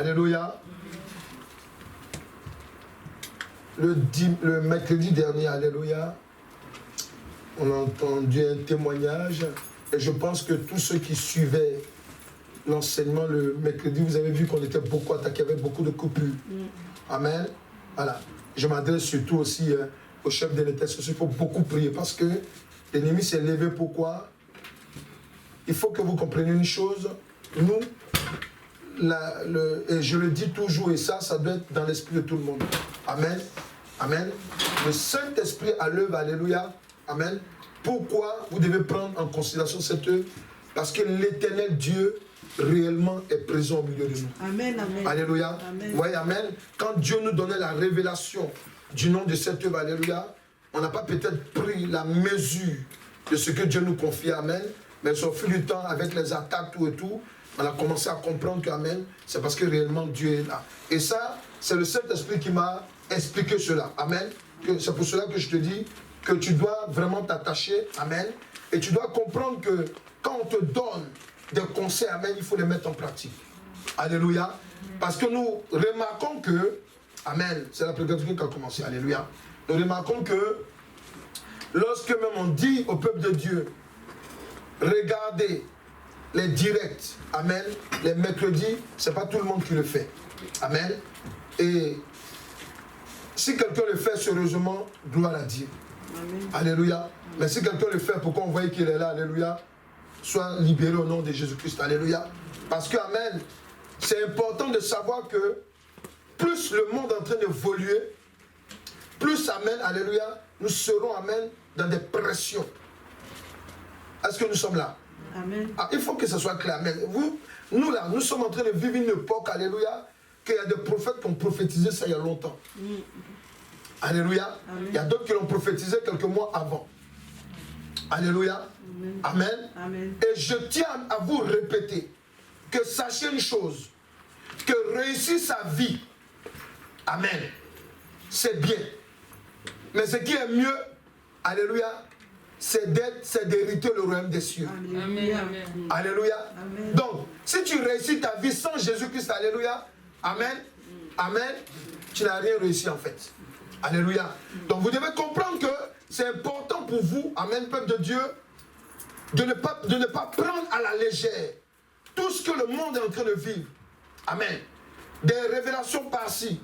Alléluia. Le mercredi dernier, alléluia, on a entendu un témoignage et je pense que tous ceux qui suivaient l'enseignement le mercredi, vous avez vu qu'on était beaucoup attaqués, il y avait beaucoup de coupures. Amen. Voilà. Je m'adresse surtout aussi au chef de l'État. Il faut beaucoup prier parce que l'ennemi s'est levé. Pourquoi? Il faut que vous compreniez une chose. Nous, et je le dis toujours, et ça doit être dans l'esprit de tout le monde. Amen. Amen. Le Saint-Esprit à l'œuvre, alléluia. Amen. Pourquoi vous devez prendre en considération cette œuvre? Parce que l'Éternel Dieu réellement est présent au milieu de nous. Amen, amen. Alléluia. Amen. Vous voyez, amen. Quand Dieu nous donnait la révélation du nom de cette œuvre, alléluia, on n'a pas peut-être pris la mesure de ce que Dieu nous confie, amen. Mais au fil du temps, avec les attaques, tout et tout, on a commencé à comprendre qu'amen, c'est parce que réellement Dieu est là. Et ça, c'est le Saint-Esprit qui m'a expliqué cela. Amen. C'est pour cela que je te dis que tu dois vraiment t'attacher, amen. Et tu dois comprendre que quand on te donne des conseils, amen, il faut les mettre en pratique. Alléluia. Parce que nous remarquons que, amen, c'est la prédication qui a commencé, alléluia. Nous remarquons que lorsque même on dit au peuple de Dieu, regardez les directs, amen, les mercredis, c'est pas tout le monde qui le fait. Amen. Et si quelqu'un le fait sérieusement, gloire à Dieu. Amen. Alléluia. Mais si quelqu'un le fait, pourquoi on voit qu'il est là, alléluia, soit libéré au nom de Jésus-Christ, alléluia. Parce que, amen, c'est important de savoir que plus le monde est en train d'évoluer, plus, amen, alléluia, nous serons, amen, dans des pressions. Est-ce que nous sommes là? Amen. Ah, il faut que ce soit clair. Mais nous là, nous sommes en train de vivre une époque, alléluia, qu'il y a des prophètes qui ont prophétisé ça il y a longtemps. Alléluia. Amen. Il y a d'autres qui l'ont prophétisé quelques mois avant. Alléluia. Amen. Amen. Amen. Et je tiens à vous répéter que sachez une chose, que réussir sa vie, amen, c'est bien. Mais ce qui est mieux, alléluia, c'est d'hériter le royaume des cieux. Amen. Amen. Alléluia. Amen. Donc, si tu réussis ta vie sans Jésus-Christ, alléluia, amen, amen, tu n'as rien réussi en fait. Alléluia. Donc, vous devez comprendre que c'est important pour vous, amen, peuple de Dieu, de ne pas prendre à la légère tout ce que le monde est en train de vivre. Amen. Des révélations par-ci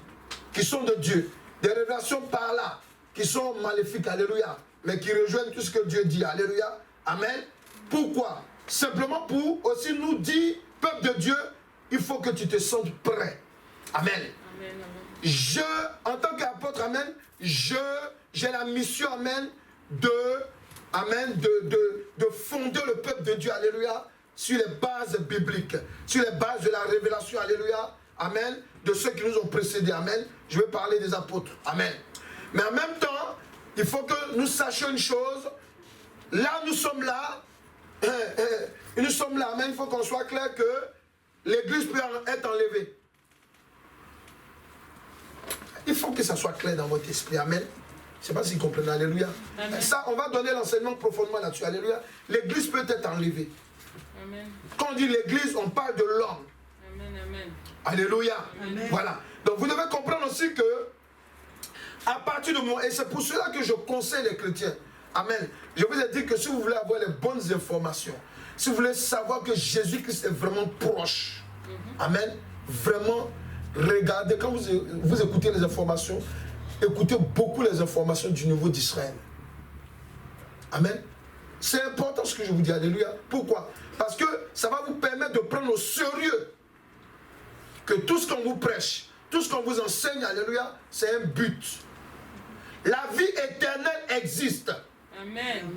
qui sont de Dieu, des révélations par-là qui sont maléfiques, alléluia, mais qui rejoignent tout ce que Dieu dit, alléluia, amen. Pourquoi? Simplement pour aussi nous dire, peuple de Dieu, il faut que tu te sentes prêt. Amen. Amen, amen. En tant qu'apôtre, amen, j'ai la mission, amen, de fonder le peuple de Dieu, alléluia, sur les bases bibliques, sur les bases de la révélation, alléluia, amen, de ceux qui nous ont précédés, amen. Je vais parler des apôtres, amen. Mais en même temps, il faut que nous sachions une chose, là nous sommes là, amen, il faut qu'on soit clair que l'église peut être enlevée. Il faut que ça soit clair dans votre esprit, amen. Je ne sais pas si vous comprenez, alléluia. Amen. Ça, on va donner l'enseignement profondément là-dessus, alléluia. L'église peut être enlevée. Amen. Quand on dit l'église, on parle de l'homme. Amen, amen. Alléluia. Amen. Voilà. Donc vous devez comprendre aussi que, à partir de moi, et c'est pour cela que je conseille les chrétiens, amen. Je vous ai dit que si vous voulez avoir les bonnes informations, si vous voulez savoir que Jésus-Christ est vraiment proche, amen, vraiment, regardez, quand vous écoutez les informations, écoutez beaucoup les informations du niveau d'Israël. Amen. C'est important ce que je vous dis, alléluia. Pourquoi? Parce que ça va vous permettre de prendre au sérieux que tout ce qu'on vous prêche, tout ce qu'on vous enseigne, alléluia, c'est un but. La vie éternelle existe. Amen.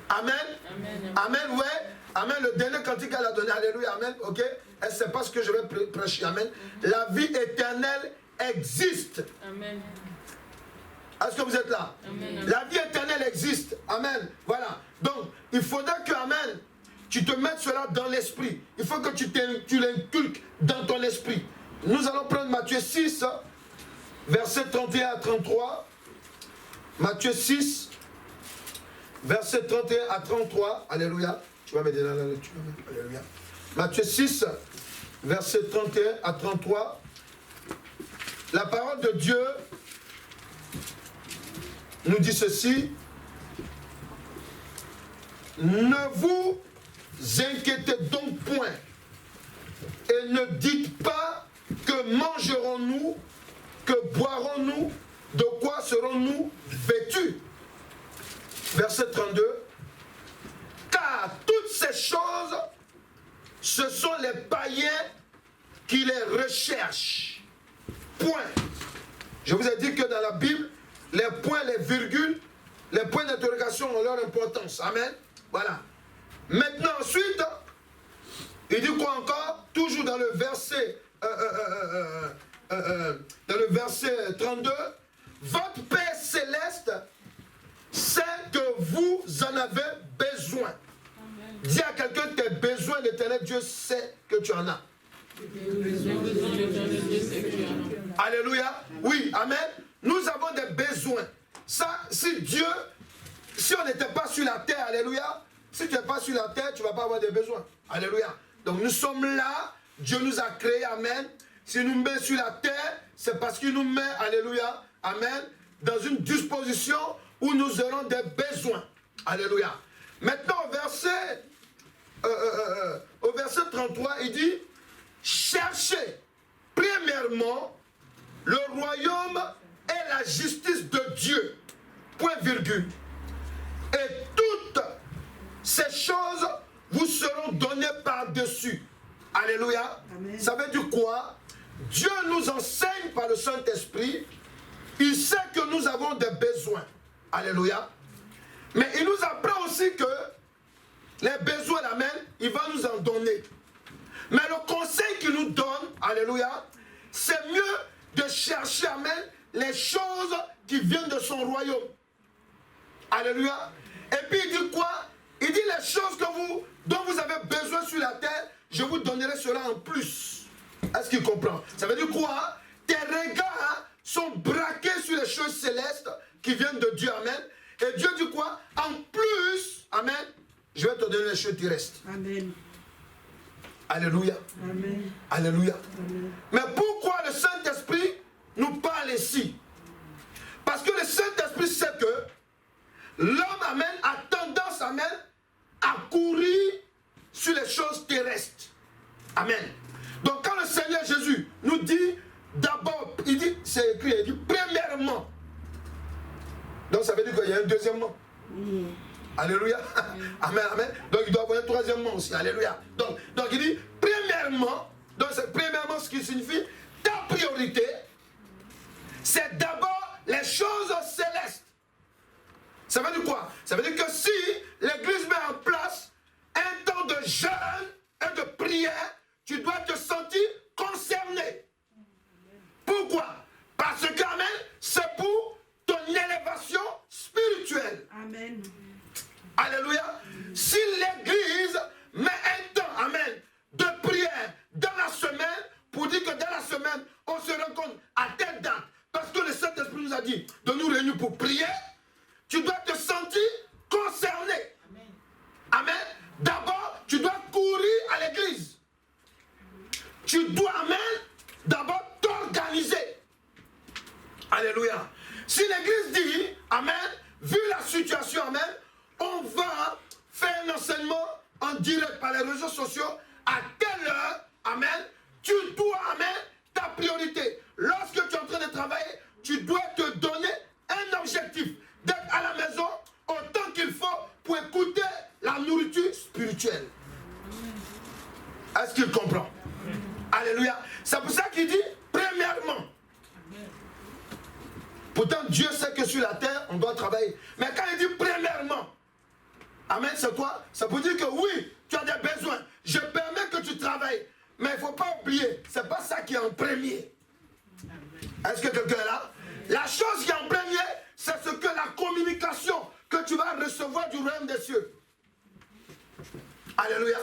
Amen. Amen. Amen, ouais. Amen. Le dernier cantique qu'elle a donné, alléluia, amen, ok. Elle ne sait pas ce que je vais prêcher, amen. La vie éternelle existe. Amen. Est-ce que vous êtes là? Amen. La vie éternelle existe. Amen. Voilà. Donc, il faudra que, amen, tu te mettes cela dans l'esprit. Il faut que tu l'inculques dans ton esprit. Nous allons prendre Matthieu 6, versets 31 à 33. Matthieu 6, versets 31 à 33. Alléluia. Tu vas m'aider là, tu vas m'aider. Alléluia. Matthieu 6, verset 31 à 33. La parole de Dieu nous dit ceci. Ne vous inquiétez donc point et ne dites pas que mangerons-nous, que boirons-nous, de quoi serons-nous vêtus. Verset 32. Car toutes ces choses, ce sont les païens qui les recherchent. Point. Je vous ai dit que dans la Bible, les points, les virgules, les points d'interrogation ont leur importance. Amen. Voilà. Maintenant, ensuite, il dit quoi encore? Toujours dans le verset, dans le verset 32, votre Père céleste sait que vous en avez besoin. Amen. Dis à quelqu'un tes besoins, l'Éternel Dieu sait que tu en as. Alléluia. Oui, amen. Nous avons des besoins. Ça, si on n'était pas sur la terre, alléluia, si tu n'es pas sur la terre, tu ne vas pas avoir des besoins. Alléluia. Donc nous sommes là, Dieu nous a créés, amen. S'il nous met sur la terre, c'est parce qu'il nous met, alléluia, amen, dans une disposition où nous aurons des besoins. Alléluia. Maintenant, au verset 33, il dit, cherchez premièrement le royaume et la justice de Dieu. Point virgule. Et toutes ces choses vous seront données par-dessus. Alléluia. Amen. Ça veut dire quoi? Dieu nous enseigne par le Saint-Esprit. Il sait que nous avons des besoins. Alléluia. Mais il nous apprend aussi que les besoins, amen, il va nous en donner. Mais le conseil qu'il nous donne, alléluia, c'est mieux de chercher, amen, les choses qui viennent de son royaume. Alléluia. Et puis il dit quoi? Il dit les choses dont vous avez besoin sur la terre, je vous donnerai cela en plus. Est-ce qu'il comprend? Ça veut dire quoi? Tes regards sont braqués sur les choses célestes qui viennent de Dieu, amen. Et Dieu dit quoi? En plus, amen, je vais te donner les choses qui restent. Amen. Alléluia. Amen. Alléluia. Amen. Mais pourquoi le Saint-Esprit nous parle ici? Parce que le Saint-Esprit sait que l'homme, amen, a tendance, amen, à courir sur les choses terrestres. Amen. Donc quand le Seigneur Jésus nous dit d'abord, il dit, c'est écrit, il dit premièrement. Donc ça veut dire qu'il y a un deuxièmement. Alléluia. Amen, amen. Donc il doit y avoir un troisièmement aussi. Alléluia. Donc il dit premièrement, donc c'est premièrement ce qui signifie ta priorité, c'est d'abord les choses célestes. Ça veut dire quoi? Ça veut dire que si l'Église met en place un temps de jeûne et de prière, tu dois te sentir concerné. Pourquoi? Parce que, amen, c'est pour ton élévation spirituelle. Amen. Alléluia. Si l'Église met un temps, amen, de prière dans la semaine, pour dire que dans la semaine, on se rencontre à telle date, parce que le Saint-Esprit nous a dit de nous réunir pour prier, tu dois te sentir concerné. Amen. Amen. D'abord, tu dois courir à l'église. Tu dois, amen, d'abord t'organiser. Alléluia. Si l'église dit, amen, vu la situation, amen, on va faire un enseignement en direct par les réseaux sociaux à telle heure, amen, tu dois, amen, ta priorité. Lorsque tu es en train de travailler, tu dois te donner un objectif d'être à la maison autant qu'il faut pour écouter la nourriture spirituelle. Est-ce qu'il comprend? Alléluia. C'est pour ça qu'il dit premièrement. Pourtant Dieu sait que sur la terre on doit travailler. Mais quand il dit premièrement, amen, c'est quoi? Ça veut dire que oui, tu as des besoins. Je permets que tu travailles. Mais il ne faut pas oublier, c'est pas ça qui est en premier. Est-ce que quelqu'un est là? La chose qui est en premier, c'est ce que la communication que tu vas recevoir du royaume des cieux. Alléluia.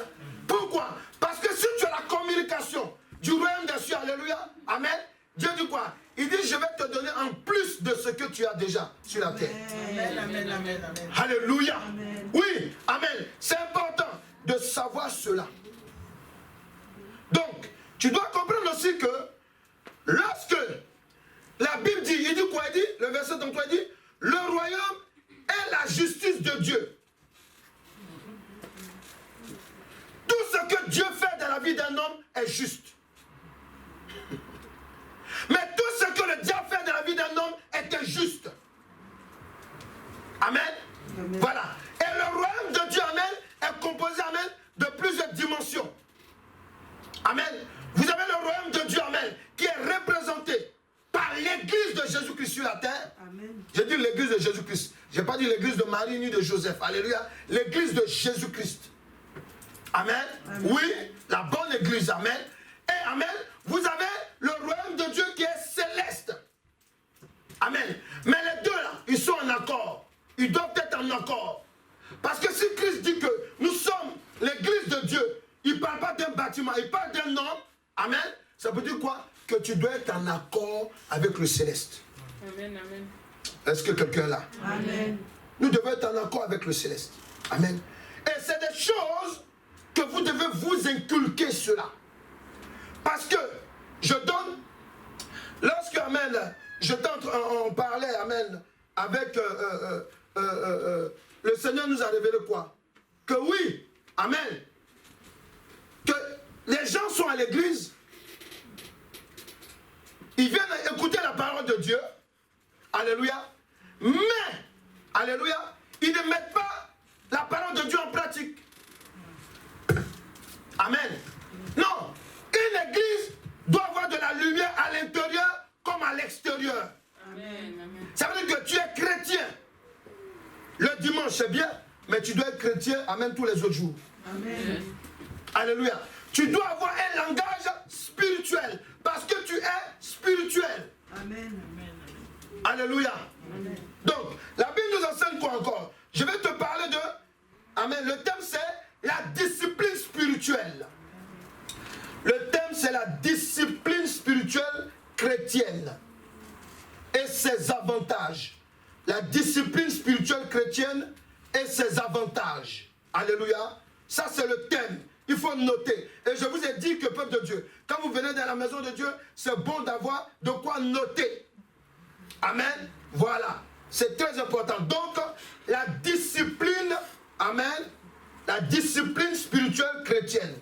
Pourquoi? Parce que si tu as la communication du royaume des cieux, alléluia, amen, Dieu dit quoi? Il dit, je vais te donner en plus de ce que tu as déjà sur la terre. Amen, amen, amen, amen. Alléluia. Amen. Oui, amen. C'est important de savoir cela. Donc, tu dois comprendre aussi que lorsque la Bible dit, il dit quoi? Il dit, le verset 33 dit, le royaume est la justice de Dieu. Tout ce que Dieu fait dans la vie d'un homme est juste. Mais tout ce que le diable fait dans la vie d'un homme est injuste. Amen. Amen. Voilà. Et le royaume de Dieu, amen, est composé, amen, de plusieurs dimensions. Amen. Vous avez le royaume de Dieu, amen, qui est représenté par l'église de Jésus-Christ sur la terre. Amen. J'ai dit l'église de Jésus-Christ. Je n'ai pas dit l'église de Marie ni de Joseph. Alléluia. L'église de Jésus-Christ. Amen. Amen. Oui, la bonne église. Amen. Et amen, vous avez le royaume de Dieu qui est céleste. Amen. Mais les deux là, ils sont en accord. Ils doivent être en accord. Parce que si Christ dit que nous sommes l'église de Dieu, il ne parle pas d'un bâtiment, il parle d'un homme. Amen. Ça veut dire quoi? Que tu dois être en accord avec le céleste. Amen, amen. Est-ce que quelqu'un est là? Amen. Nous devons être en accord avec le céleste. Amen. Et c'est des choses que vous devez vous inculquer cela. Parce que je donne, lorsque, amen, on parlait, amen, avec le Seigneur nous a révélé quoi? Que oui, amen, que les gens sont à l'église, ils viennent écouter la parole de Dieu, alléluia, mais, alléluia, ils ne mettent pas la parole de Dieu en pratique. Amen. Non, une église doit avoir de la lumière à l'intérieur comme à l'extérieur. Ça veut dire que tu es chrétien. Le dimanche, c'est bien, mais tu dois être chrétien, amen, tous les autres jours. Amen. Alléluia. Tu dois avoir un langage spirituel, parce que tu es spirituel. Amen. Alléluia. Amen. Donc, la Bible nous enseigne quoi encore? Je vais te parler de, amen, le thème c'est la discipline spirituelle. Le thème c'est la discipline spirituelle chrétienne et ses avantages. La discipline spirituelle chrétienne et ses avantages. Alléluia. Ça c'est le thème. Il faut noter. Et je vous ai dit que peuple de Dieu, quand vous venez dans la maison de Dieu, c'est bon d'avoir de quoi noter. Amen. Voilà. C'est très important. Donc, la discipline, amen, la discipline spirituelle chrétienne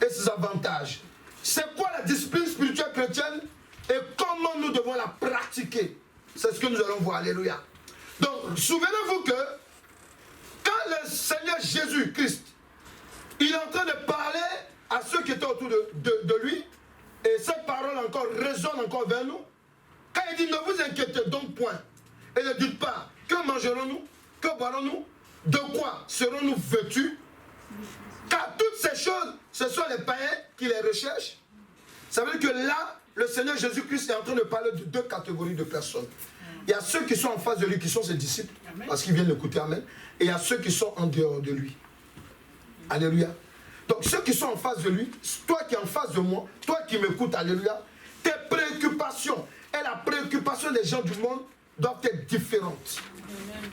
et ses avantages. C'est quoi la discipline spirituelle chrétienne et comment nous devons la pratiquer? C'est ce que nous allons voir. Alléluia. Donc, souvenez-vous que quand le Seigneur Jésus-Christ, il est en train de parler à ceux qui étaient autour de lui, et cette parole encore résonne encore vers nous, quand il dit ne vous inquiétez donc point, et ne dites pas que mangerons-nous, que boirons-nous, de quoi serons-nous vêtus, car toutes ces choses, ce sont les païens qui les recherchent. Ça veut dire que là, le Seigneur Jésus-Christ est en train de parler de deux catégories de personnes. Il y a ceux qui sont en face de lui, qui sont ses disciples, parce qu'ils viennent l'écouter, amen. Et il y a ceux qui sont en dehors de lui. Alléluia. Donc ceux qui sont en face de lui, toi qui es en face de moi, toi qui m'écoutes, alléluia, tes préoccupations et la préoccupation des gens du monde doivent être différentes.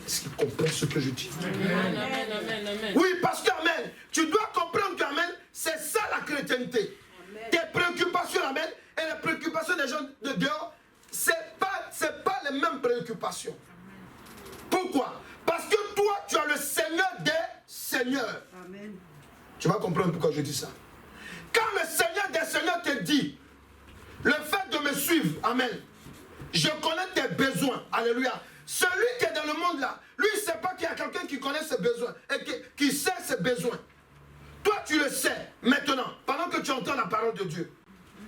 Est-ce qu'ils comprennent ce que je dis? Amen. Amen, amen, amen. Oui, parce que, amen, tu dois comprendre qu'amen, c'est ça la chrétienté. Amen. Tes préoccupations, amen, et les préoccupations des gens de dehors, c'est pas les mêmes préoccupations. Pourquoi? Parce que toi, tu as le Seigneur des Seigneurs. Amen. Tu vas comprendre pourquoi je dis ça. Quand le Seigneur des Seigneurs te dit, le fait de me suivre, amen, je connais tes besoins, alléluia. Celui qui est dans le monde là, lui il ne sait pas qu'il y a quelqu'un qui connaît ses besoins et qui sait ses besoins. Toi tu le sais maintenant, pendant que tu entends la parole de Dieu.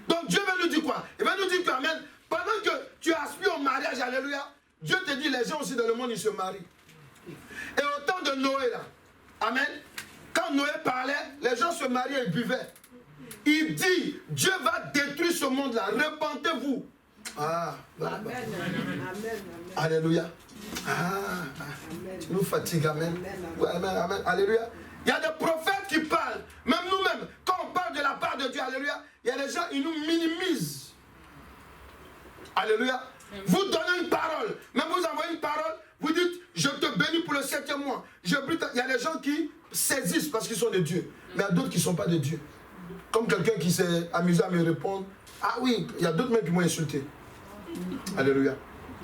Donc Dieu va nous dire quoi? Il va nous dire qu'amen, pendant que tu aspires au mariage, alléluia, Dieu te dit les gens aussi dans le monde ils se marient. Et au temps de Noé là, amen, quand Noé parlait, les gens se mariaient et buvaient. Il dit, Dieu va détruire ce monde là, repentez-vous. Ah, amen, amen. Alléluia. Tu nous fatigues, amen. Amen, amen. Alléluia. Il y a des prophètes qui parlent, même nous-mêmes, quand on parle de la part de Dieu, alléluia, il y a des gens, ils nous minimisent. Alléluia. Vous donnez une parole, même vous envoyez une parole, vous dites, je te bénis pour le 7e mois. Il y a des gens qui saisissent parce qu'ils sont de Dieu, mais il y a d'autres qui ne sont pas de Dieu. Comme quelqu'un qui s'est amusé à me répondre. Ah oui, il y a d'autres mecs qui m'ont insulté. Alléluia.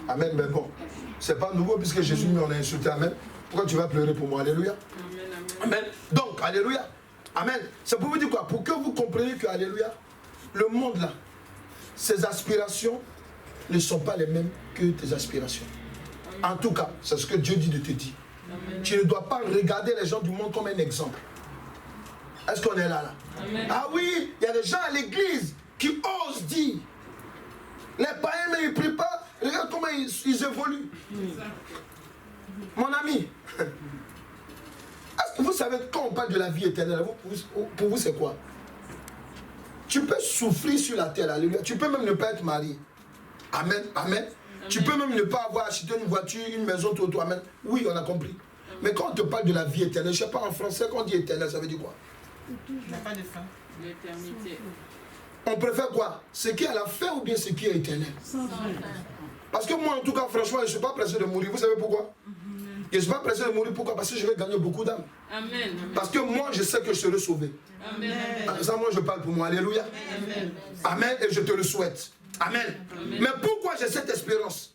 Amen, mais bon. C'est pas nouveau puisque Jésus m'en a insulté. Amen. Pourquoi tu vas pleurer pour moi? Alléluia. Amen. Donc, alléluia. Amen. C'est pour vous dire quoi? Pour que vous compreniez que, alléluia, le monde là, ses aspirations ne sont pas les mêmes que tes aspirations. En tout cas, c'est ce que Dieu dit de te dire. Amen. Tu ne dois pas regarder les gens du monde comme un exemple. Est-ce qu'on est là? Amen. Ah oui, il y a des gens à l'église qui osent dire. Les païens, mais ils ne prient pas. Regarde comment ils évoluent. Mon ami, est-ce que vous savez, quand on parle de la vie éternelle, pour vous c'est quoi? Tu peux souffrir sur la terre, alléluia. Tu peux même ne pas être marié. Amen, amen. Tu peux même ne pas avoir acheté une voiture, une maison, tout, amen. Oui, on a compris. Mais quand on te parle de la vie éternelle, je ne sais pas en français, quand on dit éternel, ça veut dire quoi? Il n'y a pas de fin. L'éternité. On préfère quoi? Ce qui est à la fin ou bien ce qui est éternel? Sans fin. Parce que moi, en tout cas, franchement, je ne suis pas pressé de mourir. Vous savez pourquoi? Je ne suis pas pressé de mourir. Pourquoi? Parce que je vais gagner beaucoup d'âmes. Amen. Parce que moi, je sais que je serai sauvé. Amen. Ça, moi, je parle pour moi. Alléluia. Amen. Amen. Et je te le souhaite. Amen. Amen. Mais pourquoi j'ai cette espérance?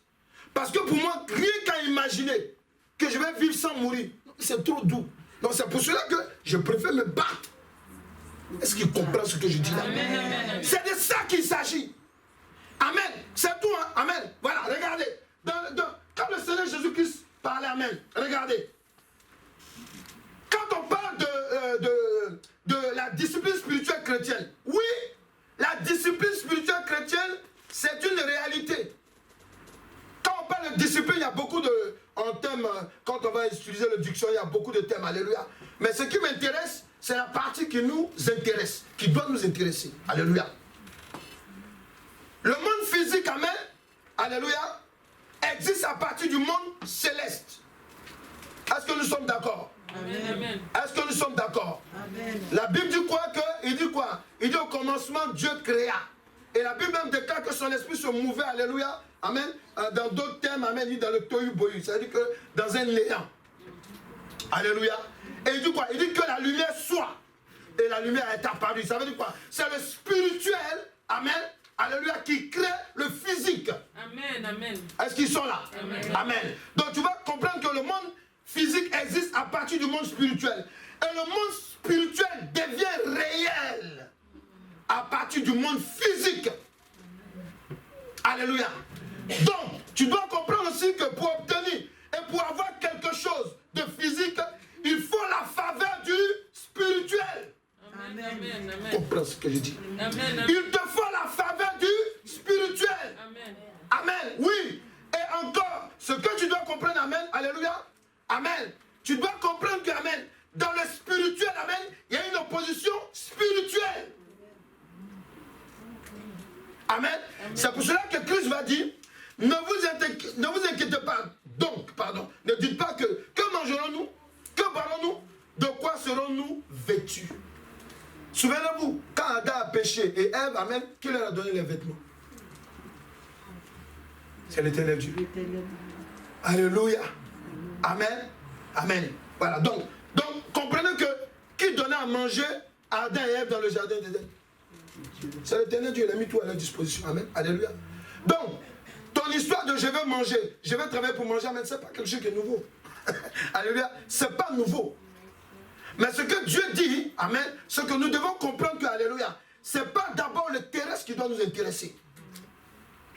Parce que pour moi, rien qu'à imaginer que je vais vivre sans mourir, c'est trop doux. Donc c'est pour cela que je préfère me battre. Est-ce qu'il comprend ce que je dis là? C'est de ça qu'il s'agit. Amen. C'est tout. Hein? Amen. Voilà, regardez. Quand le Seigneur Jésus-Christ parlait, amen, regardez. Quand on parle de la discipline spirituelle chrétienne, oui, la discipline spirituelle chrétienne, c'est une réalité. Quand on parle de discipline, il y a beaucoup de... En thème, quand on va utiliser le dictionnaire, il y a beaucoup de thèmes, alléluia. Mais ce qui m'intéresse, c'est la partie qui nous intéresse, qui doit nous intéresser. Alléluia. Le monde physique, amen, alléluia, existe à partir du monde céleste. Est-ce que nous sommes d'accord? Amen. Est-ce que nous sommes d'accord? La Bible dit quoi? Il dit quoi? Il dit au commencement, Dieu créa. Et la Bible même déclare que son esprit se mouvait, alléluia, amen, dans d'autres termes, amen, il dit dans le tohu bohu, c'est-à-dire que dans un néant. Alléluia. Et il dit quoi? Il dit que la lumière soit. Et la lumière est apparue. Ça veut dire quoi? C'est le spirituel, amen, alléluia, qui crée le physique. Amen, amen. Est-ce qu'ils sont là? Amen. Amen. Donc tu vas comprendre que le monde physique existe à partir du monde spirituel. Et le monde spirituel devient réel à partir du monde physique. Alléluia. Donc, tu dois comprendre aussi que pour obtenir et pour avoir quelque chose de physique, il faut la faveur du spirituel. Amen, amen, amen. Comprends ce que je dis. Amen, amen. Il te faut la faveur du spirituel. Amen. Amen. Oui. Et encore, ce que tu dois comprendre, amen, alléluia, amen. Tu dois comprendre que, amen, dans le spirituel, amen, il y a une opposition spirituelle. Amen. C'est pour cela que Christ va dire, ne vous inquiétez pas. Donc, pardon, ne dites pas que mangerons-nous, que boirons-nous, de quoi serons-nous vêtus. Souvenez-vous, quand Adam a péché et Ève, amen, qui leur a donné les vêtements? C'est l'Éternel Dieu. Alléluia. Amen. Amen. Voilà, donc comprenez que qui donnait à manger à Adam et Ève dans le jardin d'Éden? C'est l'Éternel Dieu, il a mis tout à leur disposition. Amen. Alléluia. Donc, ton histoire de je vais manger, je vais travailler pour manger, amen, c'est pas quelque chose qui est nouveau. Alléluia. C'est pas nouveau. Mais ce que Dieu dit, amen, ce que nous devons comprendre que, alléluia, c'est pas d'abord le terrestre qui doit nous intéresser.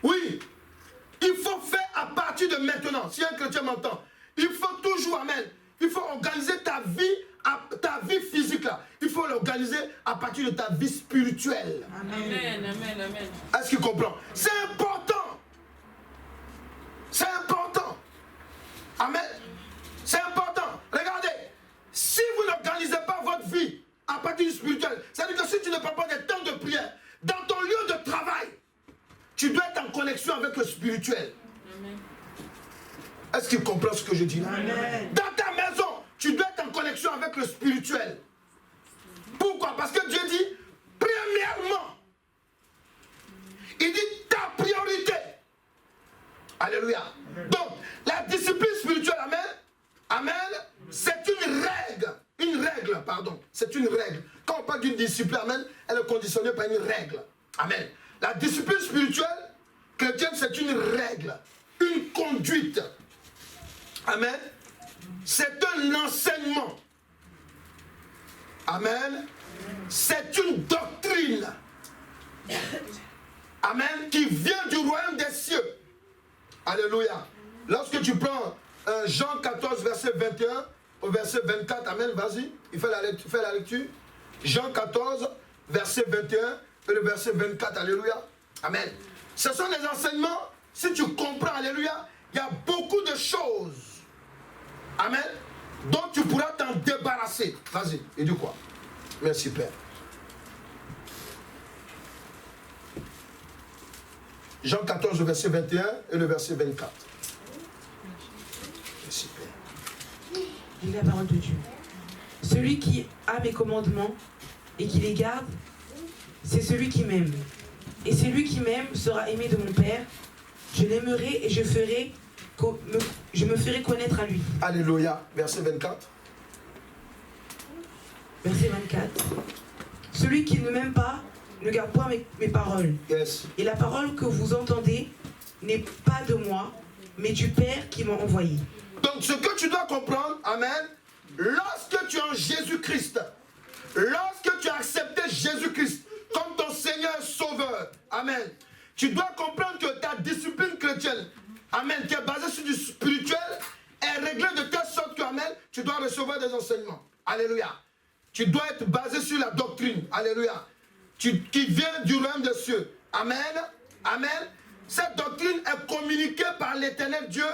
Oui, il faut faire à partir de maintenant. Si un chrétien m'entend, il faut toujours, amen, il faut organiser ta vie physique là. Il faut l'organiser à partir de ta vie spirituelle. Amen, amen, amen. Est-ce qu'il comprend? C'est important. C'est important. Amen. C'est important. Regardez, si vous n'organisez pas votre vie à partir du spirituel, c'est-à-dire que si tu ne prends pas des temps de prière, dans ton lieu de travail, tu dois être en connexion avec le spirituel. Amen. Est-ce qu'il comprend ce que je dis là? Amen. Dans ta maison, tu dois être en connexion avec le spirituel. Pourquoi? Parce que Dieu dit, premièrement, il dit ta priorité. Alléluia. Donc, la discipline spirituelle, amen, amen, c'est une règle, c'est une règle. Quand on parle d'une discipline, amen, elle est conditionnée par une règle. Amen. La discipline spirituelle chrétienne, c'est une règle, une conduite. Amen. C'est un enseignement. Amen. C'est une doctrine. Amen. Qui vient du royaume des cieux. Alléluia. Lorsque tu prends Jean 14, verset 21 au verset 24, amen, vas-y, fais la lecture. Jean 14, verset 21 et le verset 24, alléluia. Amen. Ce sont les enseignements, si tu comprends, alléluia, il y a beaucoup de choses, amen, dont tu pourras t'en débarrasser. Vas-y, et du quoi? Merci, Père. Jean 14, verset 21 et le verset 24. Merci, Père. Lis la parole de Dieu. Celui qui a mes commandements et qui les garde, c'est celui qui m'aime. Et celui qui m'aime sera aimé de mon Père. Je l'aimerai et je me ferai connaître à lui. Alléluia. Verset 24. Verset 24. Celui qui ne m'aime pas ne garde point mes paroles. Yes. Et la parole que vous entendez n'est pas de moi, mais du Père qui m'a envoyé. Donc ce que tu dois comprendre, amen, lorsque tu es en Jésus-Christ, lorsque tu as accepté Jésus-Christ comme ton Seigneur Sauveur, amen, tu dois comprendre que ta discipline chrétienne, amen, qui est basée sur du spirituel, est réglée de telle sorte que, amen, tu dois recevoir des enseignements. Alléluia. Tu dois être basé sur la doctrine. Alléluia. Qui vient du royaume des cieux. Amen. Amen. Cette doctrine est communiquée par l'Éternel Dieu,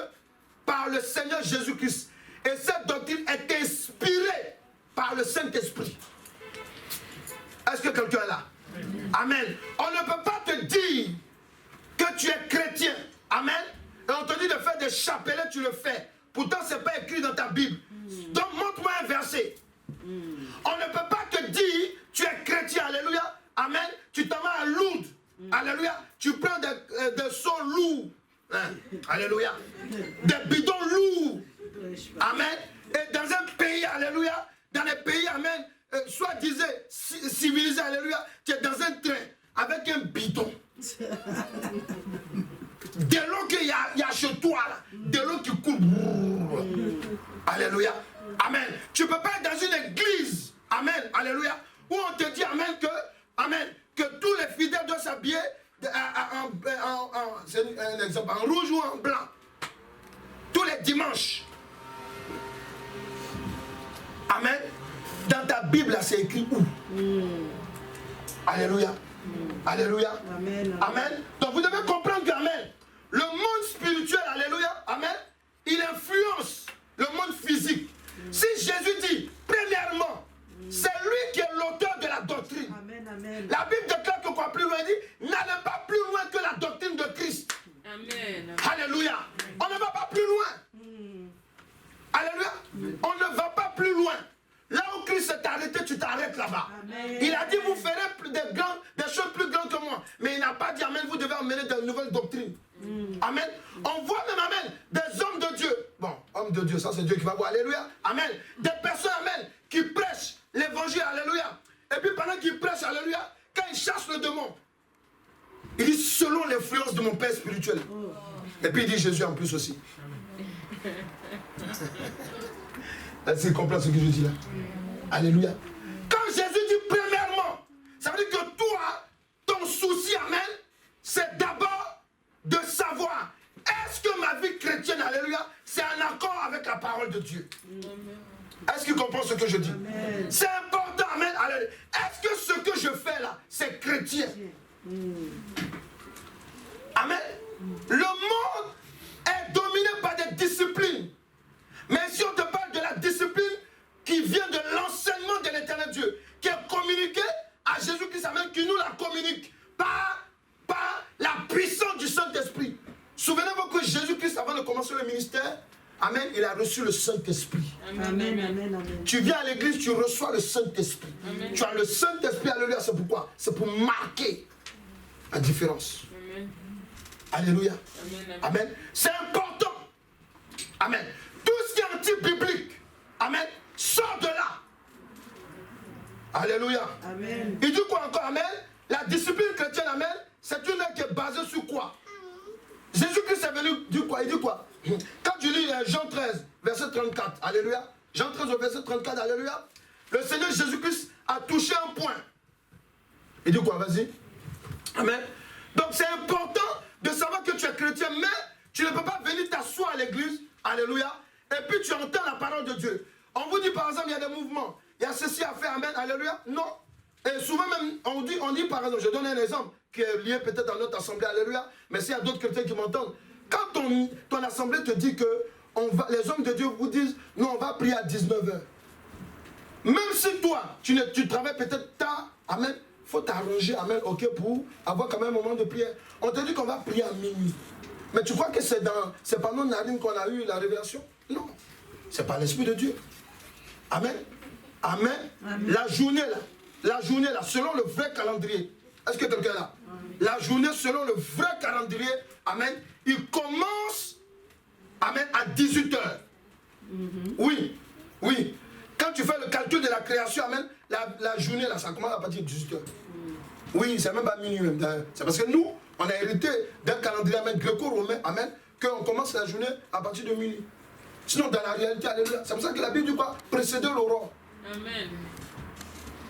par le Seigneur Jésus-Christ. Et cette doctrine est inspirée par le Saint-Esprit. Est-ce que quelqu'un est là? Amen. On ne peut pas te dire que tu es chrétien. Amen. Et on te dit de faire des chapelets, tu le fais. Pourtant, ce n'est pas écrit dans ta Bible. Donc, montre-moi un verset. On ne peut pas te dire tu es chrétien. Alléluia. Amen. Tu t'en vas à Lourdes. Alléluia. Tu prends des seaux lourds. Hein? Alléluia. Des bidons lourds. Amen. Et dans un pays, alléluia, dans les pays, amen, soit disant civilisé, alléluia, tu es dans un train avec un bidon. De l'eau qu'il y a chez toi, là, de l'eau qui coule. Alléluia. Amen. Tu ne peux pas être dans une église, amen, alléluia, où on te dit, amen, que tous les fidèles doivent s'habiller c'est un exemple, en rouge ou en blanc. Tous les dimanches. Amen. Dans ta Bible, c'est écrit où? Alléluia. Alléluia. Amen. Amen. Donc vous devez comprendre que, amen, le monde spirituel, alléluia, amen, il influence le monde physique. Si Jésus dit, premièrement, c'est lui qui est l'auteur de la doctrine. Amen, amen. La Bible déclare que quoi plus loin dit, n'allez pas plus loin que la doctrine de Christ. Amen. Alléluia. On ne va pas plus loin. Alléluia. On ne va pas plus loin. Là où Christ s'est arrêté, tu t'arrêtes là-bas. Il a dit, vous ferez des choses plus grandes que moi. Mais il n'a pas dit, amen, vous devez emmener de nouvelles doctrines. Amen. On voit même, amen, des hommes de Dieu. Bon, hommes de Dieu, ça c'est Dieu qui va voir. Alléluia. Amen. Des personnes, amen, qui prêchent l'évangile. Alléluia. Et puis pendant qu'ils prêchent, alléluia, quand ils chassent le démon, il dit, selon l'influence de mon Père spirituel. Et puis il dit Jésus en plus aussi. Est-ce qu'il comprend ce que je dis là? Alléluia. Quand Jésus dit premièrement, ça veut dire que toi, ton souci, amen, c'est d'abord de savoir, est-ce que ma vie chrétienne, alléluia, c'est en accord avec la parole de Dieu? Est-ce qu'il comprend ce que je dis? C'est important, amen, alléluia. Est-ce que ce que je fais là, c'est chrétien? Amen. Le monde est dominé par des disciplines. Mais si on te parle de la discipline qui vient de l'enseignement de l'Éternel Dieu, qui est communiqué à Jésus-Christ, amen, qui nous la communique par la puissance du Saint-Esprit. Souvenez-vous que Jésus-Christ, avant de commencer le ministère, amen, il a reçu le Saint-Esprit. Amen, amen, amen. Tu viens à l'église, tu reçois le Saint-Esprit. Tu as le Saint-Esprit, alléluia, c'est pourquoi? C'est pour marquer la différence. Amen. Alléluia. Amen. Amen. C'est important. Amen. Tout ce qui est anti-biblique, amen, sort de là. Alléluia. Amen. Il dit quoi encore? Amen. La discipline chrétienne, amen, c'est une règle qui est basée sur quoi? Jésus-Christ est venu dire quoi? Il dit quoi? Quand tu lis Jean 13, verset 34, alléluia. Jean 13, verset 34, alléluia. Le Seigneur Jésus-Christ a touché un point. Il dit quoi? Vas-y. Amen. Donc c'est important de savoir que tu es chrétien, mais tu ne peux pas venir t'asseoir à l'église, alléluia, et puis tu entends la parole de Dieu. On vous dit par exemple, il y a des mouvements, il y a ceci à faire, amen, alléluia. Non. Et souvent même, on dit par exemple, je donne un exemple qui est lié peut-être à notre assemblée, alléluia, mais s'il y a d'autres chrétiens qui m'entendent, quand ton assemblée te dit que les hommes de Dieu vous disent, non, on va prier à 19h. Même si toi, tu travailles peut-être tard, amen, il faut t'arranger, amen, ok, pour avoir quand même un moment de prière. On te dit qu'on va prier à minuit. Mais tu crois que c'est par nos narines qu'on a eu la révélation? Non. C'est par l'Esprit de Dieu. Amen. Amen. Amen. La journée là, selon le vrai calendrier. Est-ce que quelqu'un est là? La journée selon le vrai calendrier, amen, il commence, amen, à 18h. Oui, oui. Quand tu fais le calcul de la création, amen, la journée là, ça commence à partir de 18h. Oui, c'est même pas minuit même. C'est parce que nous, on a hérité d'un calendrier, amen, gréco-romain, amen, qu'on commence la journée à partir de minuit. Sinon, dans la réalité, alléluia, c'est pour ça que la Bible dit quoi? Précéder l'aurore. Amen.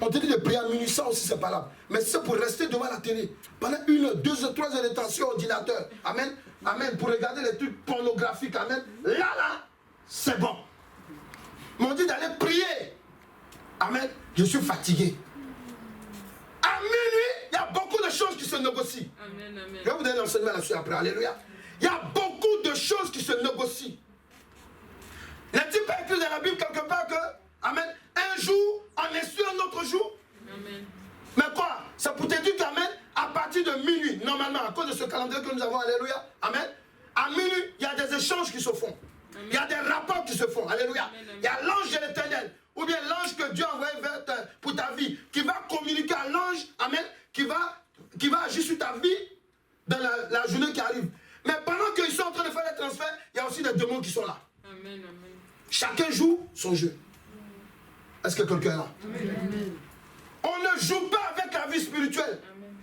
On te dit de prier à minuit, ça aussi c'est pas là. Mais c'est pour rester devant la télé. Pendant 1 heure, 2 heures, 3 heures de temps sur ordinateur. Amen. Amen. Pour regarder les trucs pornographiques. Amen. Là, c'est bon. Mais on dit d'aller prier. Amen. Je suis fatigué. À minuit, il y a beaucoup de choses qui se négocient. Amen, amen. Je vais vous donner l'enseignement là-dessus après. Alléluia. Il y a beaucoup de choses qui se négocient. N'est-il pas écrit dans la Bible quelque part que, amen, un jour en essuie un autre jour? Amen. Mais quoi? C'est pour te dire qu'amen, à partir de minuit, normalement, à cause de ce calendrier que nous avons, alléluia, amen, à minuit, il y a des échanges qui se font. Il y a des rapports qui se font, alléluia. Il y a l'ange de l'Éternel, ou bien l'ange que Dieu a envoyé pour ta vie, qui va communiquer à l'ange, amen, qui va agir sur ta vie dans la journée qui arrive. Mais pendant qu'ils sont en train de faire les transferts, il y a aussi des démons qui sont là. Amen, amen. Chacun joue son jeu. Est-ce que quelqu'un est là? Amen. On ne joue pas avec la vie spirituelle. Amen.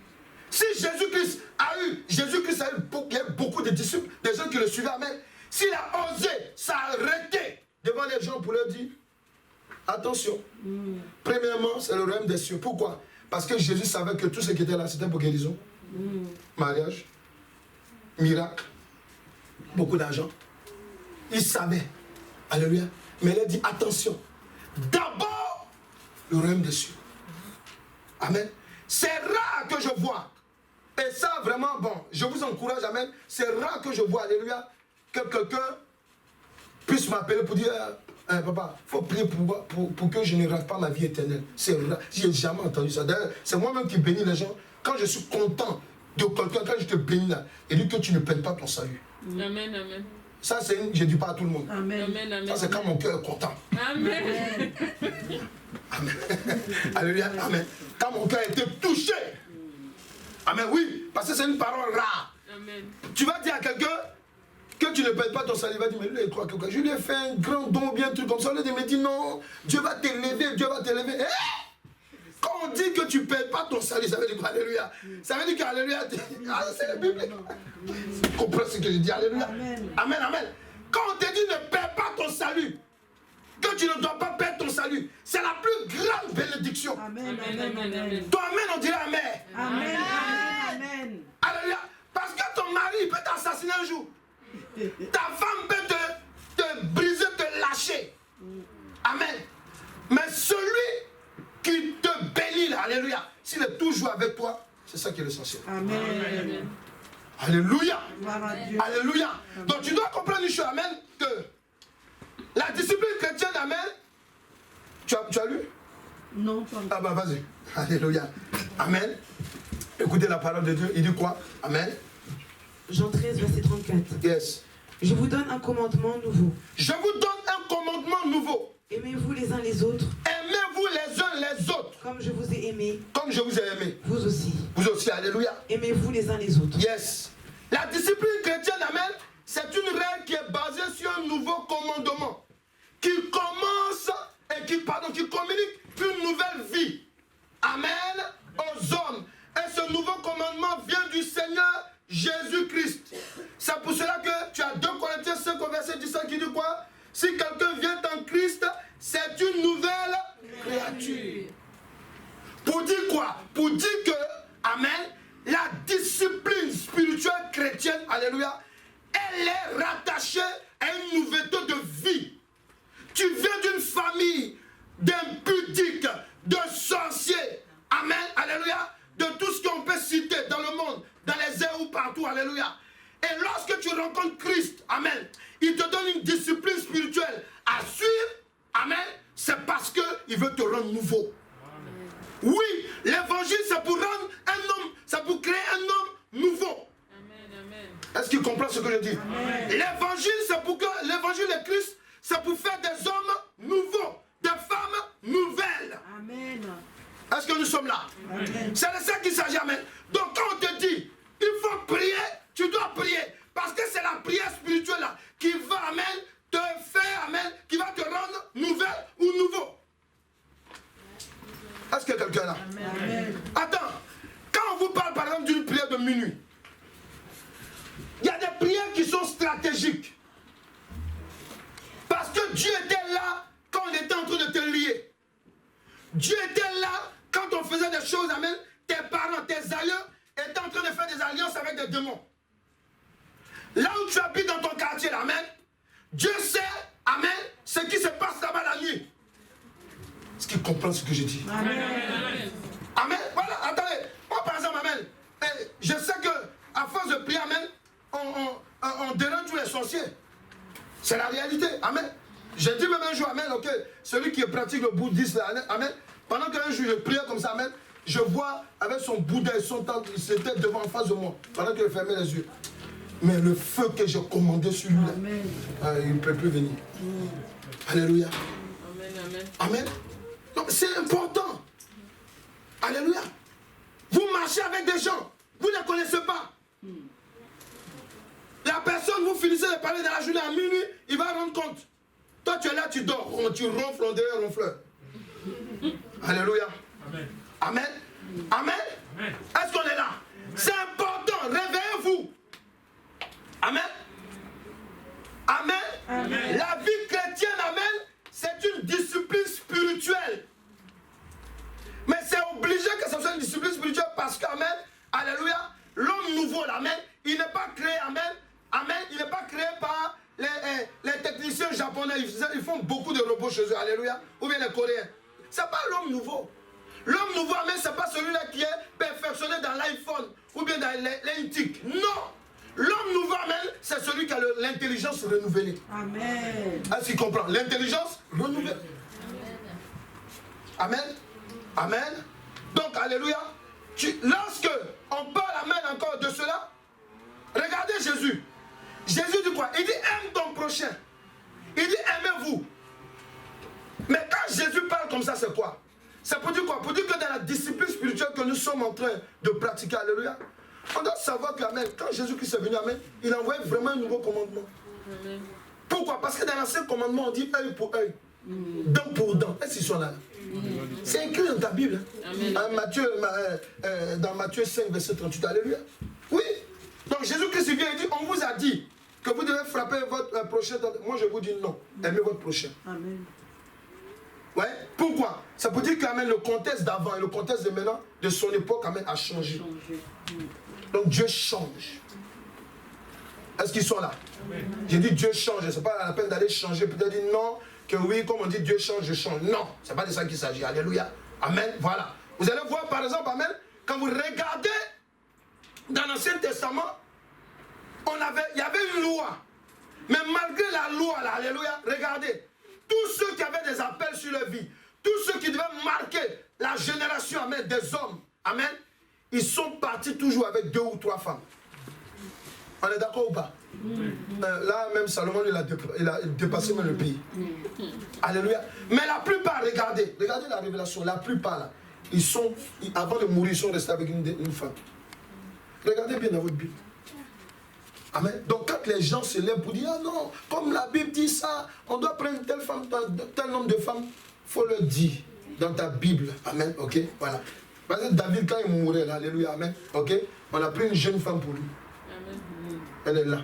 Si Jésus-Christ a eu beaucoup de disciples, des gens qui le suivaient, amen. S'il a osé s'arrêter devant les gens pour leur dire, attention, premièrement, c'est le royaume des cieux. Pourquoi? Parce que Jésus savait que tout ce qui était là, c'était pour guérison, mariage, miracle, beaucoup d'argent. Il savait. Alléluia. Mais il a dit, attention, d'abord, le royaume des cieux. Amen. C'est rare que je vois. Et ça, vraiment, bon, je vous encourage, amen. C'est rare que je vois, alléluia, que quelqu'un puisse m'appeler pour dire, papa, il faut prier pour que je ne rate pas ma vie éternelle. C'est rare. Je n'ai jamais entendu ça. D'ailleurs, c'est moi-même qui bénis les gens. Quand je suis content de quelqu'un, quand je te bénis là, et dis que tu ne perds pas ton salut. Amen, amen. Ça, je ne dis pas à tout le monde. Amen. Amen, amen. Ça, c'est quand mon cœur est content. Amen. Amen. Alléluia. Amen. Quand mon cœur a été touché. Amen. Oui, parce que c'est une parole rare. Amen. Tu vas dire à quelqu'un que tu ne perds pas ton salut. Il va dire, mais lui, il croit que je lui ai fait un grand don, bien un truc comme ça. Il me dit, non, Dieu va t'élever, Dieu va t'élever. Quand on dit que tu ne perds pas ton salut, ça veut dire quoi? Alléluia. Ça veut dire qu'Alléluia, c'est la Bible. Tu comprends ce que je dis? Alléluia. Amen. Amen, amen. Quand on te dit ne perds pas ton salut, que tu ne dois pas perdre ton salut, c'est la plus grande bénédiction. Amen, amen, amen. Toi, amen, on dirait amen. Amen, amen, amen. Alléluia. Parce que ton mari peut t'assassiner un jour. Ta femme peut te briser, te lâcher. Amen. Mais celui qui te bénit, là, alléluia, s'il est toujours avec toi, c'est ça qui est l'essentiel. Amen. Amen. Alléluia. Alléluia. Donc tu dois comprendre une chose, amen, que la discipline chrétienne, amen. Tu as lu? Non, pas. Ah bah vas-y. Alléluia. Amen. Écoutez la parole de Dieu. Il dit quoi? Amen. Jean 13, verset 34. Yes. Je vous donne un commandement nouveau. Je vous donne un commandement nouveau. Aimez-vous les uns les autres. Aimez-vous les uns les autres. Comme je vous ai aimé. Comme je vous ai aimé. Vous aussi. Vous aussi, alléluia. Aimez-vous les uns les autres. Yes. La discipline chrétienne, amen, c'est une règle qui est basée sur un nouveau commandement. Qui commence et qui communique une nouvelle vie du Seigneur Jésus-Christ. C'est pour cela que tu as 2 Corinthiens 5 verset 17 qui dit quoi? Si quelqu'un vient en Christ, c'est une nouvelle créature. Pour dire quoi? Pour dire que, amen, la discipline spirituelle chrétienne, alléluia, elle est rattachée à une nouveauté de vie. Tu viens d'une famille d'impudiques, de sorciers, amen, alléluia, de tout ce qu'on peut citer dans le monde, dans les airs ou partout, alléluia. Et lorsque tu rencontres Christ, amen, il te donne une discipline spirituelle à suivre, amen, c'est parce qu'il veut te rendre nouveau. Amen. Oui, l'évangile c'est pour rendre un homme, c'est pour créer un homme nouveau. Est-ce qu'il comprend ce que je dis? L'évangile c'est pour que, l'évangile de Christ, c'est pour faire des hommes nouveaux, des femmes nouvelles. Amen. Est-ce que nous sommes là? C'est de ça qu'il s'agit, amen. Donc quand on te dit, il faut prier, tu dois prier. Parce que c'est la prière spirituelle là, qui va, amen, te faire, amen, qui va te rendre nouvelle ou nouveau. Est-ce que quelqu'un est là? Amen. Attends, quand on vous parle par exemple d'une prière de minuit, il y a des prières qui sont stratégiques. Parce que Dieu était là quand on était en train de te lier. Dieu était là quand on faisait des choses, amen. Tes parents, tes aïeux étaient en train de faire des alliances avec des démons. Là où tu habites dans ton quartier, amen, Dieu sait, amen, ce qui se passe là-bas la nuit. Est-ce qu'il comprend ce que je dis? Amen. Amen. Voilà, attendez. Moi, par exemple, amen, je sais que à force de prier, amen, on dérange tous les sorciers. C'est la réalité. Amen. J'ai dit même un jour, amen, ok, celui qui pratique le bouddhisme, amen, pendant qu'un jour je priais comme ça, amen, je vois avec son Bouddha et son temple, il s'était devant en face de moi, pendant qu'il fermait les yeux. Mais le feu que j'ai commandé sur lui, il ne peut plus venir. Alléluia. Amen, amen. Amen. Donc c'est important. Alléluia. Vous marchez avec des gens, vous ne les connaissez pas. La personne, vous finissez de parler dans la journée à minuit, il va rendre compte. Toi, tu es là, tu dors, tu ronfles, on dirait un ronfleur. Alléluia. Amen. Amen. Amen. Amen. Est-ce qu'on est là? C'est important. Réveillez-vous. Amen. Amen. Amen. La vie chrétienne, amen, c'est une discipline spirituelle. Mais c'est obligé que ce soit une discipline spirituelle parce que, amen, alléluia, l'homme nouveau, amen, il n'est pas créé, amen, amen, il n'est pas créé par les techniciens japonais. Ils font beaucoup de robots chez eux, alléluia, ou bien les Coréens. Ce n'est pas l'homme nouveau. L'homme nouveau, amen, ce n'est pas celui-là qui est perfectionné dans l'iPhone ou bien dans les TIC. Non. L'homme nouveau, amen, c'est celui qui a l'intelligence renouvelée. Amen. Est-ce qu'il comprend? L'intelligence renouvelée. Amen. Amen. Donc, alléluia. Lorsque on parle, amen, encore de cela, regardez Jésus. Jésus dit quoi? Il dit aime ton prochain. Il dit aimez-vous. Mais quand Jésus parle comme ça, c'est quoi? C'est pour dire quoi? Pour dire que dans la discipline spirituelle que nous sommes en train de pratiquer, alléluia, on doit savoir que, amen, quand Jésus-Christ est venu, amen, il a envoyé vraiment un nouveau commandement. Amen. Pourquoi? Parce que dans l'ancien commandement, on dit œil pour œil, dent pour dent. Est-ce qu'ils sont là? C'est écrit dans ta Bible. Dans Matthieu 5, verset 38. Alléluia. Oui. Donc Jésus-Christ vient et dit, on vous a dit que vous devez frapper votre prochain. Moi, je vous dis non. Aimez votre prochain. Amen. Ouais. Pourquoi? Ça peut dire que le contexte d'avant et le contexte de maintenant, de son époque, amen, a changé. Donc Dieu change. Est-ce qu'ils sont là? J'ai dit Dieu change. Ce n'est pas la peine d'aller changer. Peut-être dire non, que oui, comme on dit Dieu change, je change. Non, ce n'est pas de ça qu'il s'agit. Alléluia. Amen. Voilà. Vous allez voir par exemple, amen, quand vous regardez dans l'Ancien Testament, il y avait une loi. Mais malgré la loi, là, alléluia, regardez, tous ceux qui avaient des appels sur leur vie, tous ceux qui devaient marquer la génération, amen, des hommes, amen, ils sont partis toujours avec 2 ou 3 femmes. On est d'accord ou pas? Là même Salomon il a dépassé même le pays. Alléluia. Mais la plupart, regardez la révélation, la plupart là, avant de mourir, ils sont restés avec une femme. Regardez bien dans votre Bible. Amen. Donc quand les gens se lèvent pour dire ah non, comme la Bible dit ça, on doit prendre telle femme, tel nombre de femmes, il faut le dire dans ta Bible. Amen. Ok, voilà. Parce que David, quand il mourait, là, alléluia, amen. Ok, On a pris une jeune femme pour lui. Elle est là.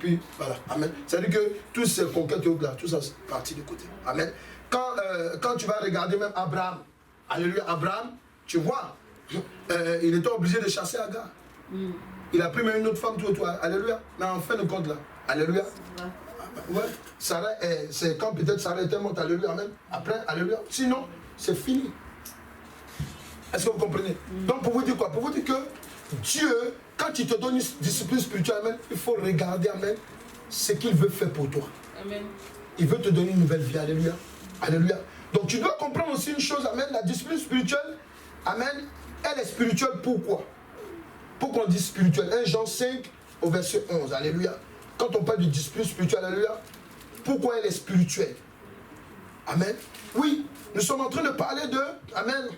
Puis voilà. Amen. C'est-à-dire que tous ces conquêtes et autres là, tout ça c'est parti de côté. Amen. Quand tu vas regarder même Abraham, alléluia, Abraham, tu vois, il était obligé de chasser Agar. Il a pris même une autre femme, tout, alléluia. Mais en fin de compte là, alléluia. Ouais, Sarah, c'est quand peut-être Sarah était morte, alléluia, amen. Après, alléluia. Sinon, c'est fini. Est-ce que vous comprenez? Donc pour vous dire quoi? Pour vous dire que Dieu, quand il te donne une discipline spirituelle, amen, il faut regarder, amen, ce qu'il veut faire pour toi. Amen. Il veut te donner une nouvelle vie, alléluia. Alléluia. Donc tu dois comprendre aussi une chose, amen, la discipline spirituelle, amen, elle est spirituelle pourquoi? Pourquoi on dit spirituelle? 1 Jean 5 au verset 11, alléluia. Quand on parle de discipline spirituelle, alléluia, pourquoi elle est spirituelle? Amen. Oui, nous sommes en train de parler de, amen,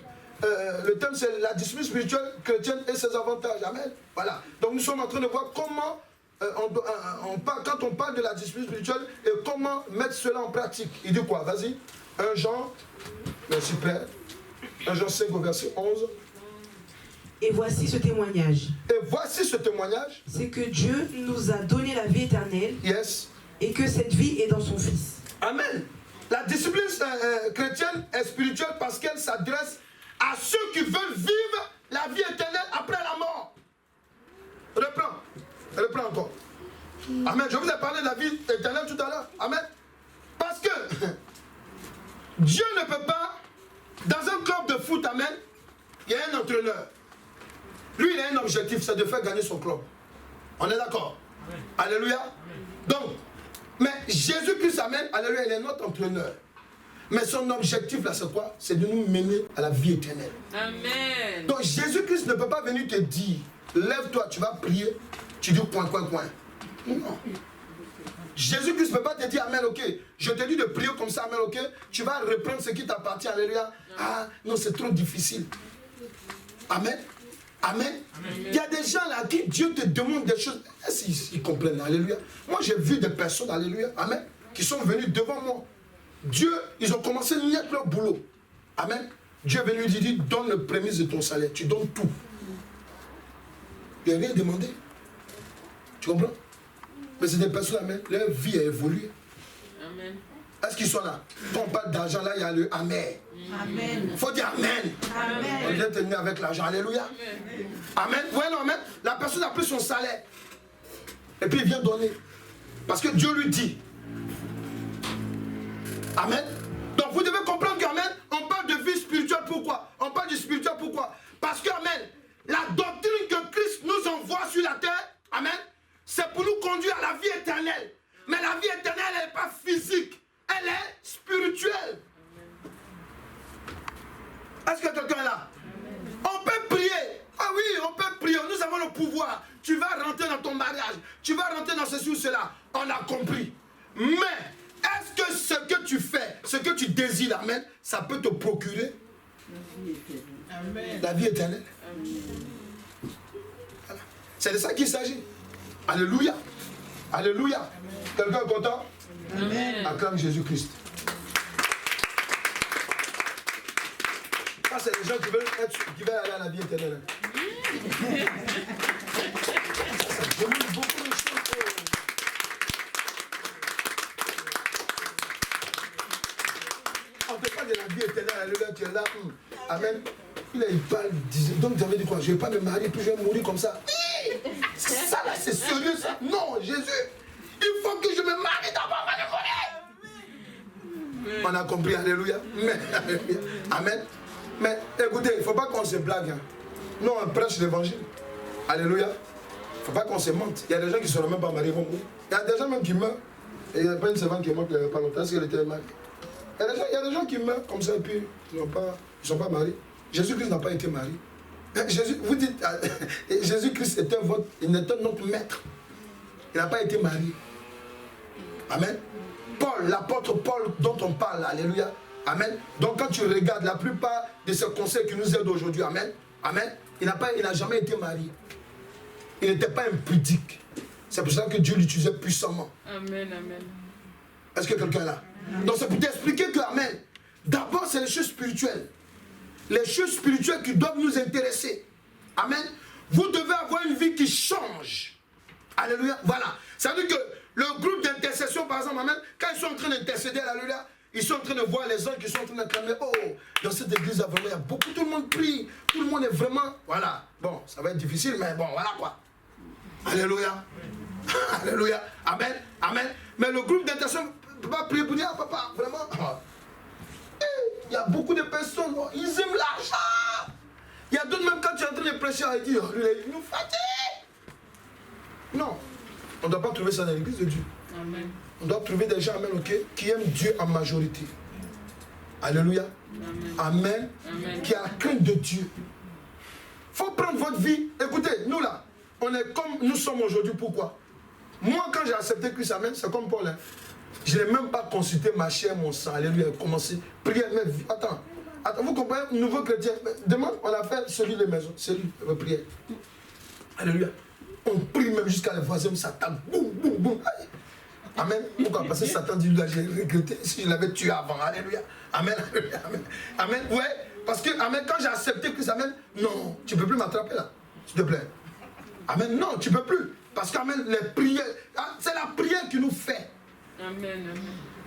le thème c'est la discipline spirituelle chrétienne et ses avantages, amen. Voilà, donc nous sommes en train de voir comment, quand on parle de la discipline spirituelle et comment mettre cela en pratique. Il dit quoi? Vas-y, 1 Jean, merci Père, 1 Jean 5 au verset 11. Et voici ce témoignage. Et voici ce témoignage. C'est que Dieu nous a donné la vie éternelle. Yes. Et que cette vie est dans son Fils. Amen. La discipline chrétienne est spirituelle parce qu'elle s'adresse à ceux qui veulent vivre la vie éternelle après la mort. Reprends encore. Amen. Je vous ai parlé de la vie éternelle tout à l'heure. Amen. Parce que Dieu ne peut pas, dans un club de foot, amen, il y a un entraîneur. Lui, il a un objectif, c'est de faire gagner son club. On est d'accord? Alléluia. Amen. Donc, mais Jésus-Christ, amen, alléluia, il est notre entraîneur. Mais son objectif, là, c'est quoi? C'est de nous mener à la vie éternelle. Amen. Donc, Jésus-Christ ne peut pas venir te dire, lève-toi, tu vas prier, tu dis coin. Non. Jésus-Christ ne peut pas te dire, amen, ok, je te dis de prier comme ça, amen, ok, tu vas reprendre ce qui t'appartient, alléluia. Ah, non, c'est trop difficile. Amen. Amen. Il y a des gens là à qui Dieu te demande des choses. Est-ce qu'ils comprennent? Alléluia. Moi, j'ai vu des personnes, alléluia, amen, qui sont venues devant moi. Dieu, ils ont commencé à nier leur boulot. Amen. Dieu est venu lui dire, donne le prémisse de ton salaire. Tu donnes tout. Il n'a rien demandé. Tu comprends? Mais c'est des personnes, amen, leur vie a évolué. Amen. Est-ce qu'ils sont là? Quand on parle d'argent, là, il y a le amen. Amen. Il faut dire amen. Amen. On vient tenir avec l'argent. Alléluia. Amen. Oui, non, amen. La personne a pris son salaire. Et puis il vient donner. Parce que Dieu lui dit. Amen. Donc vous devez comprendre qu'amen, on parle de vie spirituelle. Pourquoi? On parle de spirituel pourquoi? Parce que, amen, la doctrine que Christ nous envoie sur la terre, amen, c'est pour nous conduire à la vie éternelle. Mais la vie éternelle, elle n'est pas physique. Elle est spirituelle. Est-ce que quelqu'un est là? On peut prier. Ah oui, on peut prier. Nous avons le pouvoir. Tu vas rentrer dans ton mariage. Tu vas rentrer dans ceci ou cela. On a compris. Mais, est-ce que ce que tu fais, ce que tu désires, amen, ça peut te procurer la vie éternelle? Voilà. C'est de ça qu'il s'agit. Alléluia. Alléluia. Quelqu'un est content? Amen. Acclame Jésus-Christ. Ça, c'est les gens qui veulent aller à la vie éternelle. Ça demande beaucoup de choses. On ne peut pas de la vie éternelle. Alléluia, tu es là. Amen. Il parle, donc tu avais dit quoi? Je ne vais pas me marier, puis je vais mourir comme ça. Ça là, c'est sérieux ça? Non, Jésus, il faut que je me marie d'abord avant de mourir. On a compris, alléluia. Amen. Mais écoutez, il ne faut pas qu'on se blague. Hein. Nous, on prêche l'évangile. Alléluia. Il ne faut pas qu'on se mente. Il y a des gens qui ne seront même pas mariés. Il y a des gens même qui meurent. Et il n'y a pas une servante qui est morte il n'y a pas longtemps parce qu'elle était mariée. Il y a des gens qui meurent comme ça et puis ils ne sont pas mariés. Jésus-Christ n'a pas été marié. Vous dites, Jésus-Christ était notre maître. Il n'a pas été marié. Amen. Paul, l'apôtre Paul dont on parle, alléluia. Amen. Donc quand tu regardes la plupart de ces conseils qui nous aident aujourd'hui, amen. Amen. Il n'a jamais été marié. Il n'était pas impudique. C'est pour ça que Dieu l'utilisait puissamment. Amen, amen. Est-ce que quelqu'un est là? Donc c'est pour t'expliquer que, amen, d'abord c'est les choses spirituelles. Les choses spirituelles qui doivent nous intéresser. Amen. Vous devez avoir une vie qui change. Alléluia. Voilà. Ça veut dire que le groupe d'intercession, par exemple, amen, quand ils sont en train d'intercéder, alléluia, ils sont en train de voir les gens qui sont en train d'acclamer. Oh, dans cette église, vraiment, il y a beaucoup, tout le monde prie. Tout le monde est vraiment. Voilà. Bon, ça va être difficile, mais bon, voilà quoi. Alléluia. Alléluia. Amen. Amen. Mais le groupe d'intercession ne peut pas prier pour dire, ah, papa, vraiment. Il y a beaucoup de personnes, ils aiment l'argent. Il y a d'autres, même quand tu es en train de prêcher, ils disent, oh, il nous fatigue. Non. On ne doit pas trouver ça dans l'église de Dieu. Amen. On doit trouver des gens, amen, ok, qui aiment Dieu en majorité. Alléluia. Amen. Amen. Qui a la crainte de Dieu. Il faut prendre votre vie. Écoutez, nous là, on est comme nous sommes aujourd'hui. Pourquoi? Moi, quand j'ai accepté Christ, amen, c'est comme Paul. Hein. Je n'ai même pas consulté ma chair, mon sang. Alléluia. Commencé. Prier. Mais attends, vous comprenez? Nouveau chrétien. Demain, on a fait celui de maison. Celui de prière. Alléluia. On prie même jusqu'à les voisins, Satan. Boum, boum, boum. Amen. Pourquoi? Parce que Satan dit, là, j'ai regretté si je l'avais tué avant. Alléluia. Amen. Amen. Amen. Ouais. Parce que, amen, quand j'ai accepté Christ, amen, non, tu ne peux plus m'attraper là. S'il te plaît. Amen. Non, tu ne peux plus. Parce que, amen, les prières, c'est la prière qui nous fait. Amen.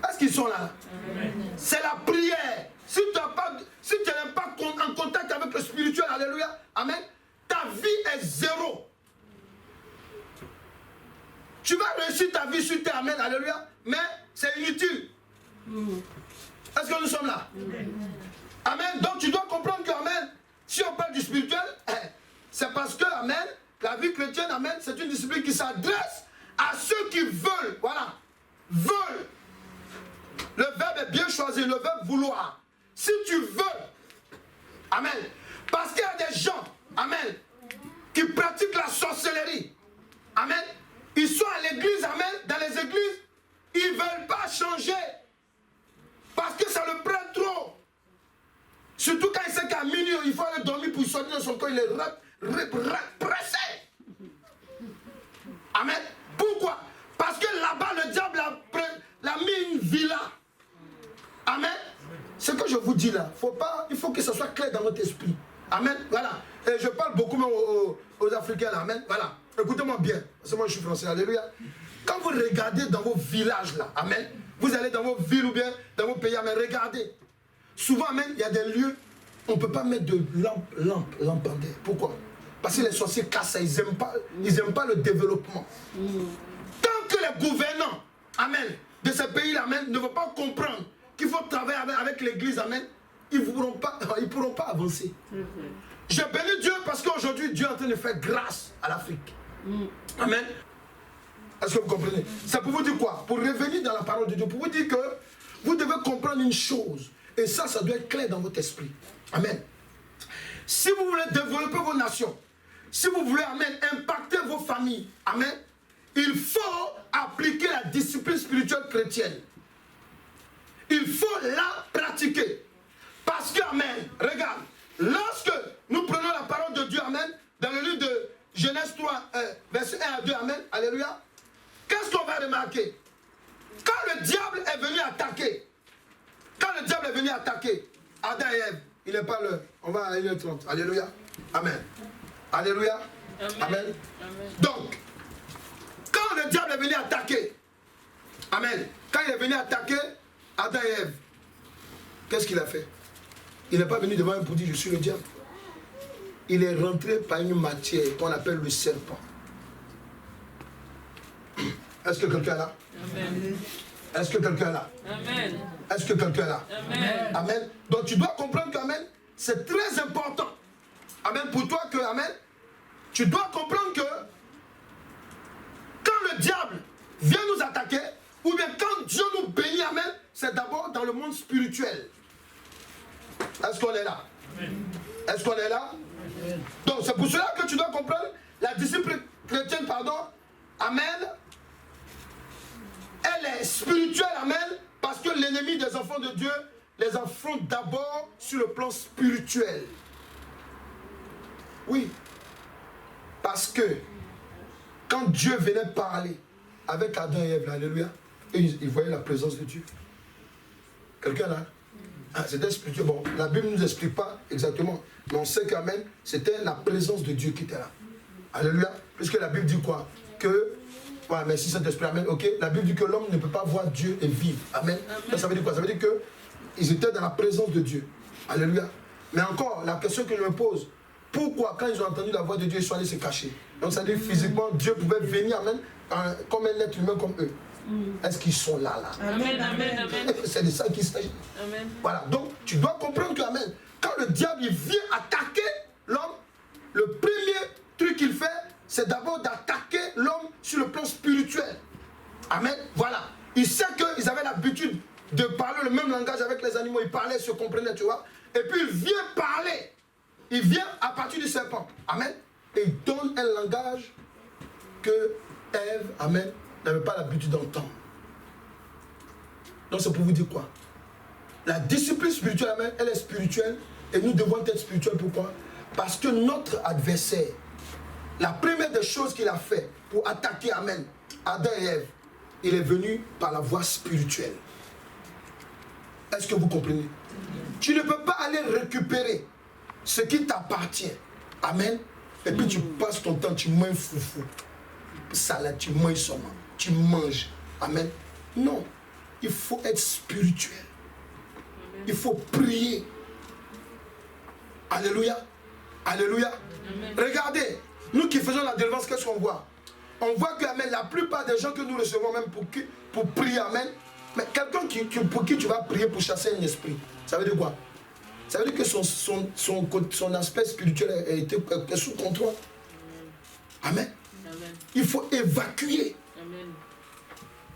Est-ce qu'ils sont là? C'est la prière. Si tu n'es pas en contact avec le spirituel, alléluia, amen, ta vie est zéro. Tu vas réussir ta vie sur terre, amen, alléluia, mais c'est inutile. Est-ce que nous sommes là? Amen. Donc tu dois comprendre que, amen, si on parle du spirituel, c'est parce que, amen, la vie chrétienne, amen, c'est une discipline qui s'adresse à ceux qui veulent, voilà, veulent. Le verbe est bien choisi, le verbe vouloir. Si tu veux, amen, parce qu'il y a des gens, amen, qui pratiquent la sorcellerie, amen, ils sont à l'église, amen, dans les églises, ils ne veulent pas changer, parce que ça le prend trop. Surtout quand il sait qu'à minuit, il faut aller dormir pour sortir de son corps, il est pressé. Amen. Pourquoi? Parce que là-bas, le diable a mis une villa. Amen. Ce que je vous dis là, il faut que ça soit clair dans votre esprit. Amen. Voilà. Et je parle beaucoup même aux Africains là. Amen. Voilà. Écoutez-moi bien. Parce que moi je suis français. Alléluia. Quand vous regardez dans vos villages là, amen. Vous allez dans vos villes ou bien dans vos pays, amen. Regardez. Souvent, amen, il y a des lieux, on ne peut pas mettre de lampadaire. Pourquoi? Parce que les sorciers cassent ça. Ils n'aiment pas le développement. Tant que les gouvernants, amen, de ces pays-là, amen, ne vont pas comprendre qu'il faut travailler avec l'église, amen, ils ne pourront pas avancer. Je bénis Dieu parce qu'aujourd'hui, Dieu est en train de faire grâce à l'Afrique. Amen. Est-ce que vous comprenez? C'est pour vous dire quoi? Pour revenir dans la parole de Dieu, pour vous dire que vous devez comprendre une chose. Et ça doit être clair dans votre esprit. Amen. Si vous voulez développer vos nations, si vous voulez, amen, impacter vos familles, amen, il faut appliquer la discipline spirituelle chrétienne. Il faut la pratiquer. Parce que, amen, regarde, lorsque nous prenons la parole de Dieu, amen, dans le livre de Genèse 3, verset 1 à 2, amen, alléluia, qu'est-ce qu'on va remarquer? Quand le diable est venu attaquer, Adam et Ève, il n'est pas l'heure. On va à 1h30. Alléluia. Amen. Alléluia. Amen. Amen. Donc, quand le diable est venu attaquer, amen, quand il est venu attaquer Adam et Ève, qu'est-ce qu'il a fait? Il n'est pas venu devant eux pour dire je suis le diable. Il est rentré par une matière qu'on appelle le serpent. Est-ce que quelqu'un est là? Amen. Est-ce que quelqu'un est là? Amen. Est-ce que quelqu'un est là? Amen. Amen. Donc tu dois comprendre qu'amen, c'est très important. Amen. Pour toi que, amen, tu dois comprendre que quand le diable vient nous attaquer, ou bien quand Dieu nous bénit, amen, c'est d'abord dans le monde spirituel. Est-ce qu'on est là? Est-ce qu'on est là? Amen. Donc c'est pour cela que tu dois comprendre la discipline chrétienne, pardon, amen, elle est spirituelle, amen, parce que l'ennemi des enfants de Dieu les affronte d'abord sur le plan spirituel. Oui. Parce que quand Dieu venait parler avec Adam et Ève, alléluia, et ils voyaient la présence de Dieu. Quelqu'un là? Ah, c'était spirituel. Bon, la Bible ne nous explique pas exactement, mais on sait qu'amen, c'était la présence de Dieu qui était là. Alléluia. Puisque la Bible dit quoi? Que, ouais, merci Saint-Esprit, amen, ok. La Bible dit que l'homme ne peut pas voir Dieu et vivre. Amen. Donc, ça veut dire quoi? Ça veut dire qu'ils étaient dans la présence de Dieu. Alléluia. Mais encore, la question que je me pose, pourquoi quand ils ont entendu la voix de Dieu, ils sont allés se cacher? Donc ça veut dire physiquement, Dieu pouvait venir, amen, comme un être humain comme eux. Est-ce qu'ils sont là? Amen, amen, amen. C'est de ça qu'il s'agit. Amen. Voilà, donc tu dois comprendre que, amen, quand le diable il vient attaquer l'homme, le premier truc qu'il fait, c'est d'abord d'attaquer l'homme sur le plan spirituel. Amen. Voilà. Il sait qu'ils avaient l'habitude de parler le même langage avec les animaux. Ils parlaient, se comprenaient, tu vois. Et puis il vient parler. Il vient à partir du serpent. Amen. Et il donne un langage que Ève, amen, n'avait pas l'habitude d'entendre. Donc c'est pour vous dire quoi? La discipline spirituelle, amen, elle est spirituelle. Et nous devons être spirituels. Pourquoi? Parce que notre adversaire, la première des choses qu'il a fait pour attaquer, amen, Adam et Ève, il est venu par la voie spirituelle. Est-ce que vous comprenez? Tu ne peux pas aller récupérer ce qui t'appartient. Amen. Et puis tu passes ton temps, tu manges foufou, salade, tu manges seulement, tu manges. Amen. Non. Il faut être spirituel. Il faut prier. Alléluia. Alléluia. Amen. Regardez, nous qui faisons la délivrance, qu'est-ce qu'on voit? On voit que, amen, la plupart des gens que nous recevons même pour prier, amen, mais quelqu'un pour qui tu vas prier pour chasser un esprit, ça veut dire quoi? Ça veut dire que son aspect spirituel est sous contrôle. Amen. Amen. Il faut évacuer. Amen.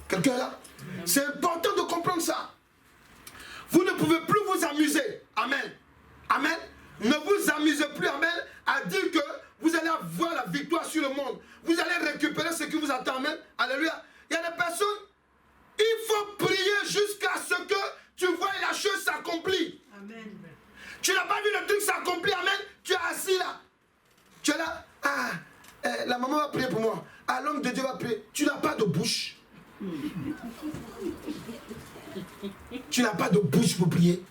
Quelqu'un est là? C'est important de comprendre ça. Vous ne pouvez plus vous amuser. Amen. Amen. Ne vous amusez plus, amen, à dire que vous allez avoir la victoire sur le monde. Vous allez récupérer ce qui vous attend. Amen. Alléluia. Il y a des personnes, il faut prier jusqu'à ce que tu vois la chose s'accomplir. Amen. Tu n'as pas vu le truc s'accomplir, amen. Tu es assis là. Tu es là. Ah, la maman va prier pour moi. Ah, l'homme de Dieu va prier. Tu n'as pas de bouche. Tu n'as pas de bouche pour prier.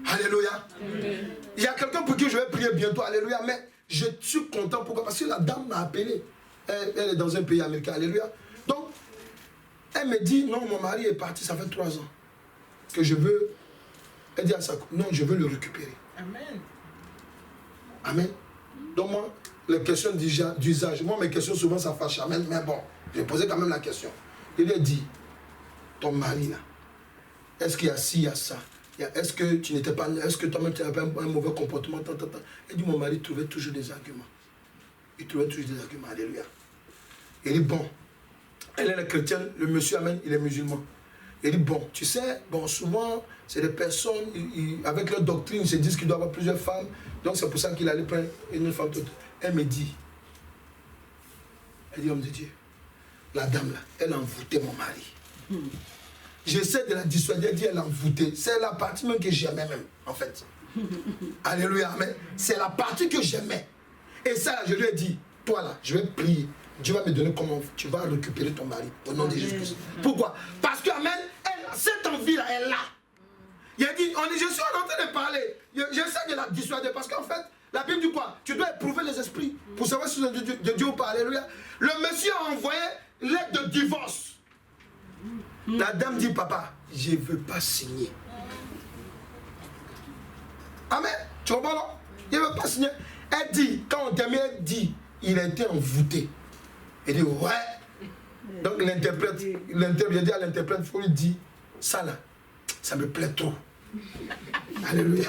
Alléluia. Amen. Il y a quelqu'un pour qui je vais prier bientôt. Alléluia. Mais je suis content. Pourquoi? Parce que la dame m'a appelé. Elle est dans un pays américain. Alléluia. Donc, elle me dit, non, mon mari est parti, ça fait 3 ans. Que je veux... Elle dit à sa... Non, je veux le récupérer. Amen. Amen. Donc moi, les questions d'usage, moi mes questions souvent ça fâche. Amen. Mais bon, j'ai posé quand même la question. Il lui a dit, ton mari là, est-ce qu'il y a ci, il y a ça? Est-ce que tu n'étais pas... Est-ce que toi-même tu n'avais pas un mauvais comportement? Elle dit, mon mari trouvait toujours des arguments. Il trouvait toujours des arguments. Alléluia. Il dit, bon, elle est chrétienne, le monsieur, amen, il est musulman. Il dit, bon, tu sais, bon, souvent, c'est des personnes, avec leur doctrine, ils se disent qu'il doit avoir plusieurs femmes. Donc, c'est pour ça qu'il allait prendre une femme toute. Elle me dit, homme de Dieu, la dame là, elle a envoûté mon mari. J'essaie de la dissuader, elle dit, elle a envoûté. C'est la partie même que j'aimais même, en fait. Alléluia, amen. C'est la partie que j'aimais. Et ça, là, je lui ai dit, toi là, je vais prier. Dieu va me donner comment tu vas récupérer ton mari au nom de Jésus-Christ. Pourquoi? Parce que, amen, cette envie-là, elle est là. Il a dit, je suis en train de parler. J'essaie de la dissuader parce qu'en fait, la Bible dit quoi? Tu dois éprouver les esprits pour savoir si c'est de Dieu ou pas. Alléluia. Le monsieur a envoyé lettre de divorce. La dame dit, papa, je ne veux pas signer. Amen. Tu comprends non? Il ne veut pas signer. Elle dit, quand on termine, elle dit, il a été envoûté. Elle dit, ouais. Donc l'interprète, j'ai dit à l'interprète, il faut lui dire, ça là, ça me plaît trop. Alléluia.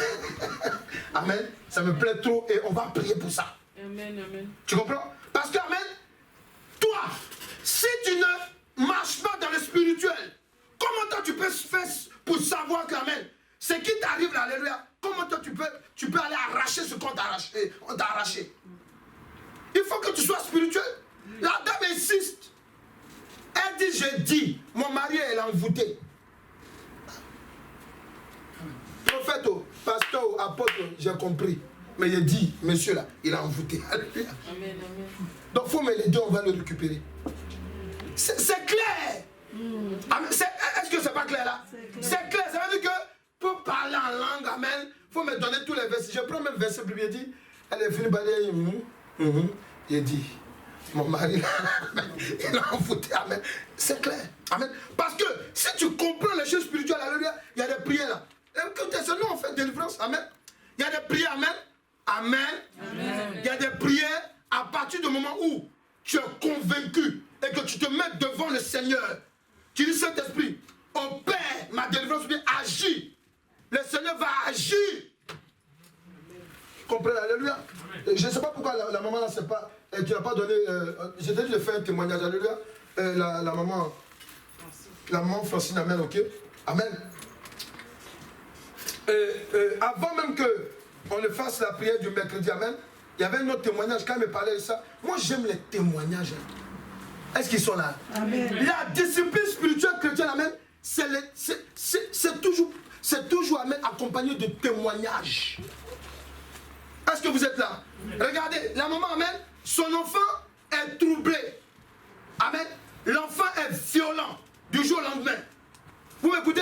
Amen. Ça me plaît trop et on va prier pour ça. Amen, amen. Tu comprends? Parce que, amen, toi, si tu ne marches pas dans le spirituel, comment toi tu peux faire pour savoir que, amen, ce qui t'arrive là, alléluia, comment toi tu peux aller arracher ce qu'on t'a arraché? Il faut que tu sois spirituel. La dame insiste. Elle dit, j'ai dit, mon mari est envoûté. Prophète, pasteur, apôtre, j'ai compris. Mais il dit, monsieur là, il a envoûté. Alléluia. Amen, amen. Donc il faut me l'aider, on va le récupérer. C'est clair. Est-ce que c'est pas clair là? C'est clair. Ça veut dire que pour parler en langue, amen, il faut me donner tous les versets. Je prends même verset, il dit, elle est venue balayer. Il dit, mon mari, il a envoûté. Amen. C'est clair. Amen. Parce que si tu comprends les choses spirituelles, alléluia, il y a des prières là. Écoutez, c'est nous on fait délivrance. Amen. Il y a des prières. Amen. Amen. Amen. Il y a des prières à partir du moment où tu es convaincu et que tu te mets devant le Seigneur. Tu dis, Saint-Esprit, opère ma délivrance, bien agis. Le Seigneur va agir. Comprenez, alléluia. Je ne sais pas pourquoi la maman là, c'est pas, tu n'as pas donné, j'ai dit de faire un témoignage, alléluia. La maman Francine, amen, ok. Amen. Avant même qu'on ne fasse la prière du mercredi, amen, il y avait un autre témoignage, quand il me parlait de ça. Moi j'aime les témoignages. Est-ce qu'ils sont là? Amen. La discipline spirituelle chrétienne, amen, c'est toujours amen, accompagné de témoignages. Est-ce que vous êtes là? Regardez, la maman, amen, son enfant est troublé. Amen. L'enfant est violent du jour au lendemain. Vous m'écoutez?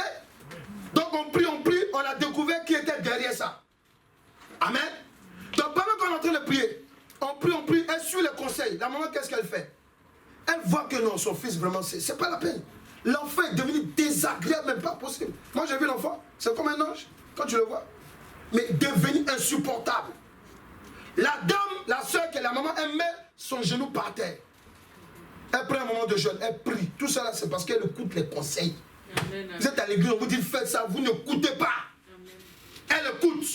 Donc on prie, on a découvert qui était derrière ça. Amen. Donc pendant qu'on est en train de prier, on prie, elle suit les conseils. La maman, qu'est-ce qu'elle fait? Elle voit que non, son fils, vraiment, c'est pas la peine. L'enfant est devenu désagréable, même pas possible. Moi, j'ai vu l'enfant, c'est comme un ange, quand tu le vois. Mais devenu insupportable. La dame, la soeur que la maman, elle met son genou par terre. Elle prend un moment de jeûne, elle prie. Tout ça, c'est parce qu'elle écoute les conseils. Amen, vous êtes à l'église, on vous dit faites ça, vous n'écoutez pas. Amen. Elle écoute.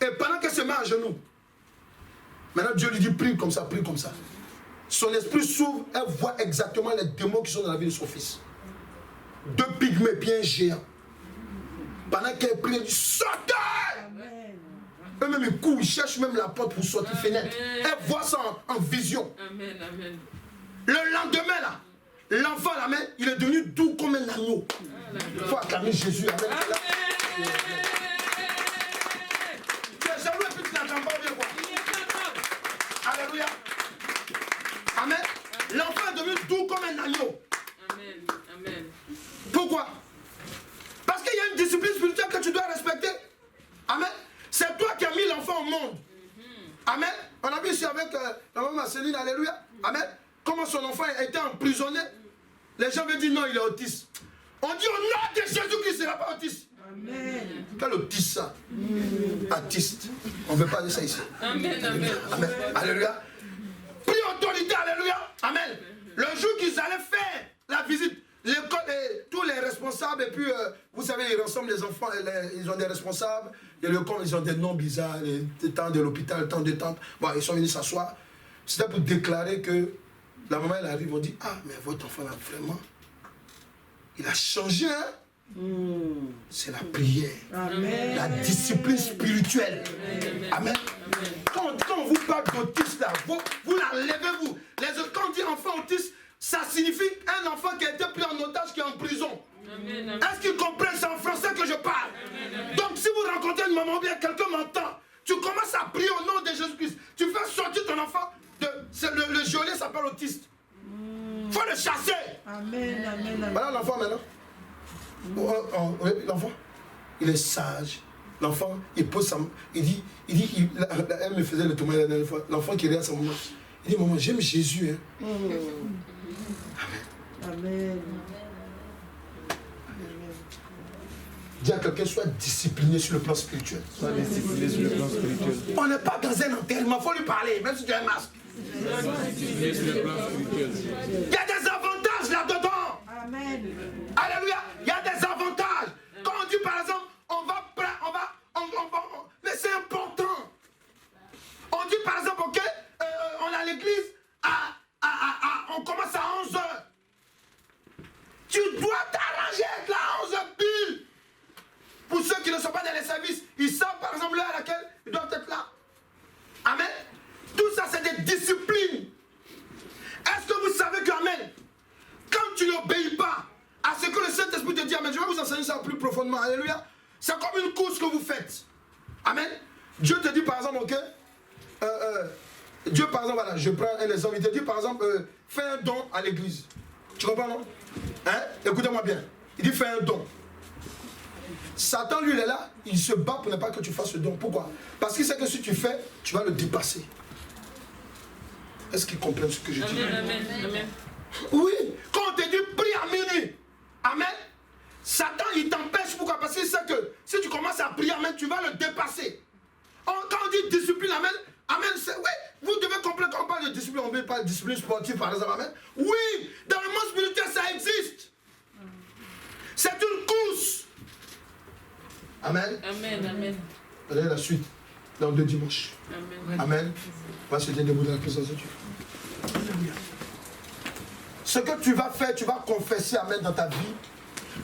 Et pendant qu'elle se met à genoux, maintenant Dieu lui dit prie comme ça, prie comme ça. Son esprit s'ouvre, elle voit exactement les démons qui sont dans la vie de son fils. 2 pygmées bien géants. Pendant qu'elle prie, elle dit sortez! Eux-mêmes ils courent, ils cherchent même la porte pour sortir fenêtre. Elle voit ça en vision. Amen, amen. Le lendemain là, l'enfant là, il est devenu doux comme un agneau. Il faut acclamer Jésus. Amen. Amen. Tu es jaloux et puis tu n'attends pas bien quoi. Alléluia. Amen. L'enfant est devenu doux comme un agneau. Amen. Amen. Pourquoi? Parce qu'il y a une discipline spirituelle que tu dois respecter. Amen. C'est toi qui as mis l'enfant au monde. Amen. On a vu ici avec la maman Céline, alléluia. Amen. Comment son enfant a été emprisonné. Les gens veulent dire non, il est autiste. On dit au nom de Jésus qu'il ne sera pas autiste. Amen. Quel autiste ça? Autiste. On ne veut pas dire ça ici. Amen. Amen. Amen. Alléluia. Pris autorité, alléluia. Amen. Le jour qu'ils allaient faire la visite, l'école, tous les responsables, et puis vous savez, ils rassemblent les enfants, ils ont des responsables, et ils ont des noms bizarres, les temps de l'hôpital, temps de temps. Bon, ils sont venus s'asseoir. C'était pour déclarer que la maman, elle arrive, on dit, ah, mais votre enfant là, vraiment, il a changé, hein? C'est la prière. Amen. La discipline spirituelle. Amen. Amen. Quand on vous parle d'autisme, là, vous la levez-vous. Quand on dit enfant autiste, ça signifie un enfant qui a été pris en otage, qui est en prison. Est-ce qu'ils comprennent? C'est en français que je parle. Amen. Donc si vous rencontrez une maman ou bien quelqu'un m'entend, tu commences à prier au nom de Jésus-Christ. Tu fais sortir ton enfant, le geôlier s'appelle autiste. Il faut le chasser. Amen, amen, amen. Voilà l'enfant maintenant. L'enfant, il est sage. L'enfant, il pose sa main. Elle me faisait le témoignage la dernière fois. L'enfant qui est à sa maman. Il dit, maman, j'aime Jésus. Hein. Amen. Amen. Dis à quelqu'un, sois discipliné sur le plan spirituel. Sois discipliné sur le plan spirituel. On n'est pas dans un enterrement, il faut lui parler, même si tu as un masque. Il y a des avantages là-dedans. Amen. Alléluia. Il y a des avantages. Quand on dit par exemple, mais c'est important. On dit par exemple, ok, on a l'église, on commence à 11h. Tu dois t'arranger avec la 11h pile. Pour ceux qui ne sont pas dans les services, ils savent par exemple l'heure à laquelle ils doivent être là. Amen. Tout ça, c'est des disciplines. Est-ce que vous savez que, amen, quand tu n'obéis pas à ce que le Saint-Esprit te dit, amen, je vais vous enseigner ça plus profondément, alléluia. C'est comme une course que vous faites. Amen. Dieu te dit par exemple, ok, Dieu par exemple, voilà, je prends un exemple, il te dit par exemple, fais un don à l'église. Tu comprends, non? Hein? Écoutez-moi bien. Il dit fais un don. Satan, lui, il est là, il se bat pour ne pas que tu fasses ce don. Pourquoi? Parce qu'il sait que si tu fais, tu vas le dépasser. Est-ce qu'ils comprennent ce que je dis? Amen. Amen. Oui, quand on te dit prie à minuit, amen, Satan il t'empêche. Pourquoi? Parce qu'il sait que si tu commences à prier, amen, tu vas le dépasser. Quand on dit discipline, amen, amen, oui, vous devez comprendre qu'on parle de discipline, on ne parle de discipline sportive par exemple, amen. Oui, dans le monde spirituel ça existe. C'est une course. Amen. Amen. Amen. Allez, la suite, dans 2 dimanches. Amen. Amen. On va se tenir debout dans la présence de Dieu. Alléluia. Ce que tu vas faire, tu vas confesser, amen, dans ta vie,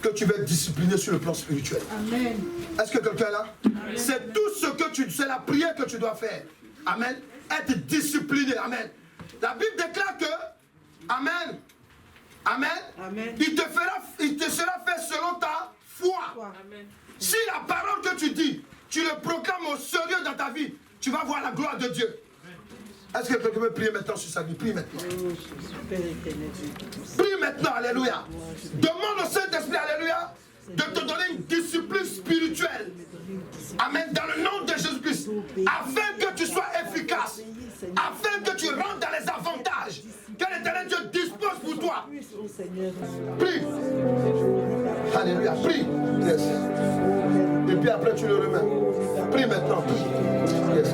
que tu vas être discipliné sur le plan spirituel. Amen. Est-ce que quelqu'un est là? C'est tout ce que tu... C'est la prière que tu dois faire. Amen. Être discipliné. Amen. La Bible déclare que... Amen. Amen. Amen. Il te sera fait selon ta foi. Amen. Si la parole que tu dis, tu le proclames au sérieux dans ta vie, tu vas voir la gloire de Dieu. Est-ce que quelqu'un veut prier maintenant sur sa vie? Prie maintenant. Prie maintenant, alléluia. Demande au Saint-Esprit, alléluia, de te donner une discipline spirituelle. Amen. Dans le nom de Jésus-Christ. Afin que tu sois efficace. Afin que tu rentres dans les avantages que l'Éternel Dieu dispose pour toi. Prie. Alléluia. Prie. Yes. Et puis après tu le remets. Prie maintenant. Prie. Yes.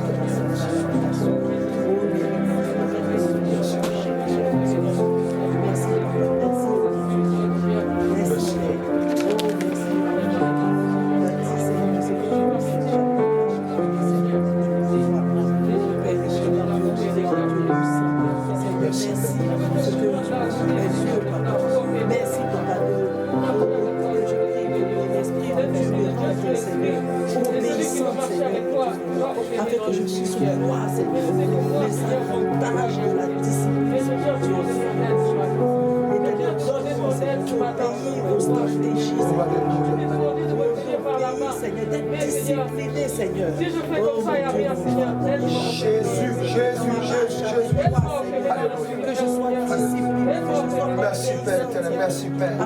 Avec que je suis sous loi, Seigneur, merci davantage de la discipline spirituelle. Et de obéir aux stratégies, Seigneur, d'être discipliné, Seigneur. Si je fais comme ça, il n'y a rien, Seigneur. Jésus. Que je sois discipliné, que je sois Merci Père éternel, merci Père.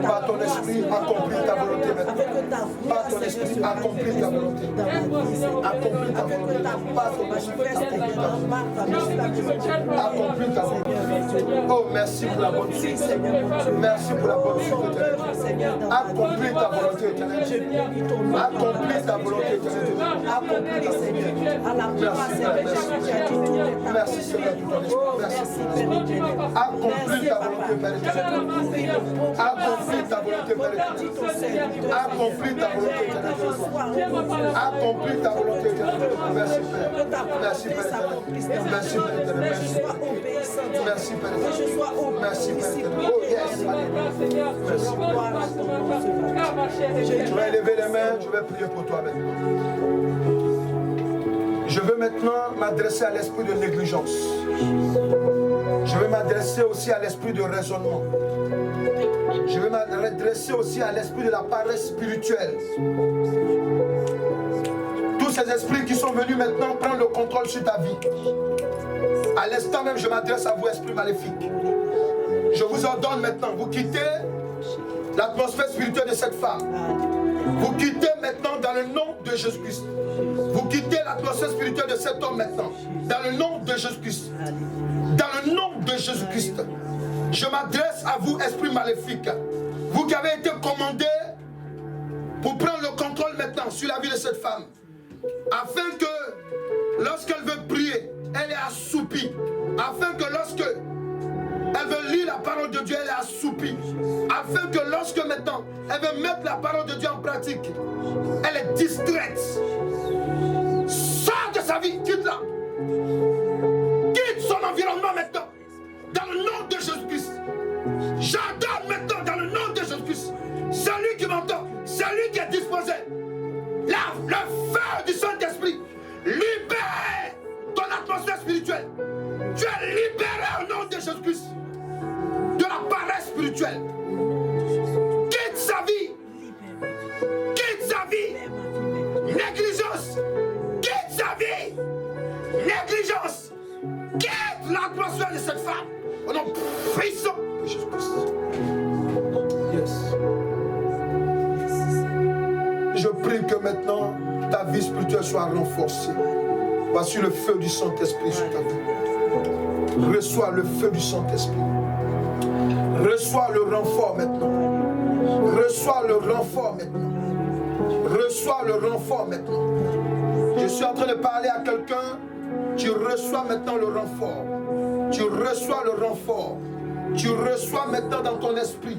Par ton esprit, accomplis ta volonté maintenant. Par ton esprit, accomplis ta volonté. Accomplis ta volonté. Par ton esprit, accomplis ta volonté. Oh, merci pour la bonne suite. Merci pour la bonne suite éternelle. Accomplis ta volonté éternelle. Accomplis ta volonté éternelle. accompli, Seigneur. À la croix, Seigneur. Merci Seigneur pour ton esprit. Merci, Père éternel. Accomplis ta volonté, Père éternel. Accomplis ta volonté, Père éternel. Accomplis ta volonté, éternel. Accomplis ta volonté, éternel. Merci, Père. Merci, Père éternel. Merci, Père éternel. Merci, Père éternel. Merci, Père éternel. Oh, yes. Merci. Je vais lever les mains, je vais prier pour toi maintenant. Je veux maintenant m'adresser à l'esprit de négligence. Je vais m'adresser aussi à l'esprit de raisonnement. Je vais m'adresser aussi à l'esprit de la paresse spirituelle. Tous ces esprits qui sont venus maintenant prendre le contrôle sur ta vie. À l'instant même, je m'adresse à vous, esprits maléfiques. Je vous ordonne maintenant, vous quittez l'atmosphère spirituelle de cette femme. Vous quittez maintenant dans le nom de Jésus-Christ. Vous quittez l'atmosphère spirituelle de cet homme maintenant. Dans le nom de Jésus-Christ. Dans le nom de Jésus-Christ. Je m'adresse à vous, esprit maléfique. Vous qui avez été commandé pour prendre le contrôle maintenant sur la vie de cette femme. Afin que lorsqu'elle veut prier, elle est assoupie. Afin que lorsque elle veut lire la parole de Dieu, elle est assoupie. Afin que lorsque maintenant, elle veut mettre la parole de Dieu en pratique, elle est distraite. Sors de sa vie, quitte-la. Quitte son environnement maintenant. Dans le nom de Jésus-Christ. J'ordonne maintenant dans le nom de Jésus-Christ. Celui qui m'entend, celui qui est disposé. Là, le feu du Saint-Esprit. Libère ton atmosphère spirituelle. Tu es libéré au nom de Jésus-Christ. De la paresse spirituelle. Quitte sa vie. Quitte sa vie. Négligence. Quitte sa vie. Négligence. Quitte l'atmosphère de cette femme. Au nom puissant de Jésus-Christ. Yes. Je prie que maintenant ta vie spirituelle soit renforcée. Voici le feu du Saint-Esprit sur ta vie. Reçois le feu du Saint-Esprit. Reçois le renfort maintenant. Reçois le renfort maintenant. Reçois le renfort maintenant. Je suis en train de parler à quelqu'un. Tu reçois maintenant le renfort. Tu reçois le renfort. Tu reçois maintenant dans ton esprit.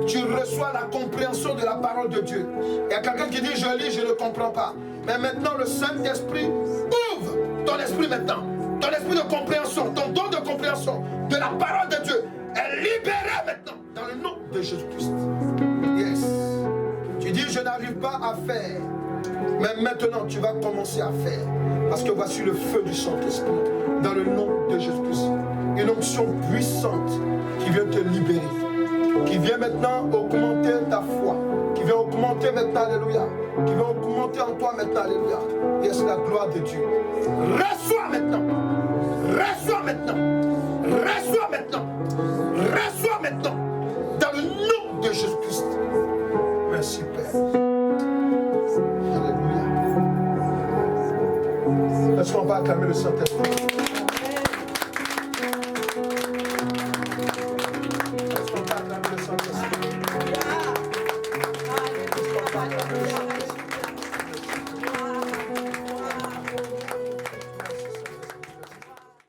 Tu reçois la compréhension de la parole de Dieu. Il y a quelqu'un qui dit, je lis, je ne comprends pas. Mais maintenant, le Saint-Esprit ouvre ton esprit maintenant. Ton esprit de compréhension, ton don de compréhension de la parole de Dieu est libéré maintenant dans le nom de Jésus-Christ. Yes. Tu dis, je n'arrive pas à faire. Mais maintenant, tu vas commencer à faire. Parce que voici le feu du Saint-Esprit dans le nom de Jésus-Christ. Une onction puissante qui vient te libérer. Qui vient maintenant augmenter ta foi. Qui vient augmenter maintenant, alléluia. Qui vient augmenter en toi maintenant, alléluia. Et c'est la gloire de Dieu. Reçois maintenant. Reçois maintenant. Reçois maintenant. Reçois maintenant. Dans le nom de Jésus-Christ. Merci, Père. Alléluia. Est-ce qu'on va acclamer le Saint-Esprit?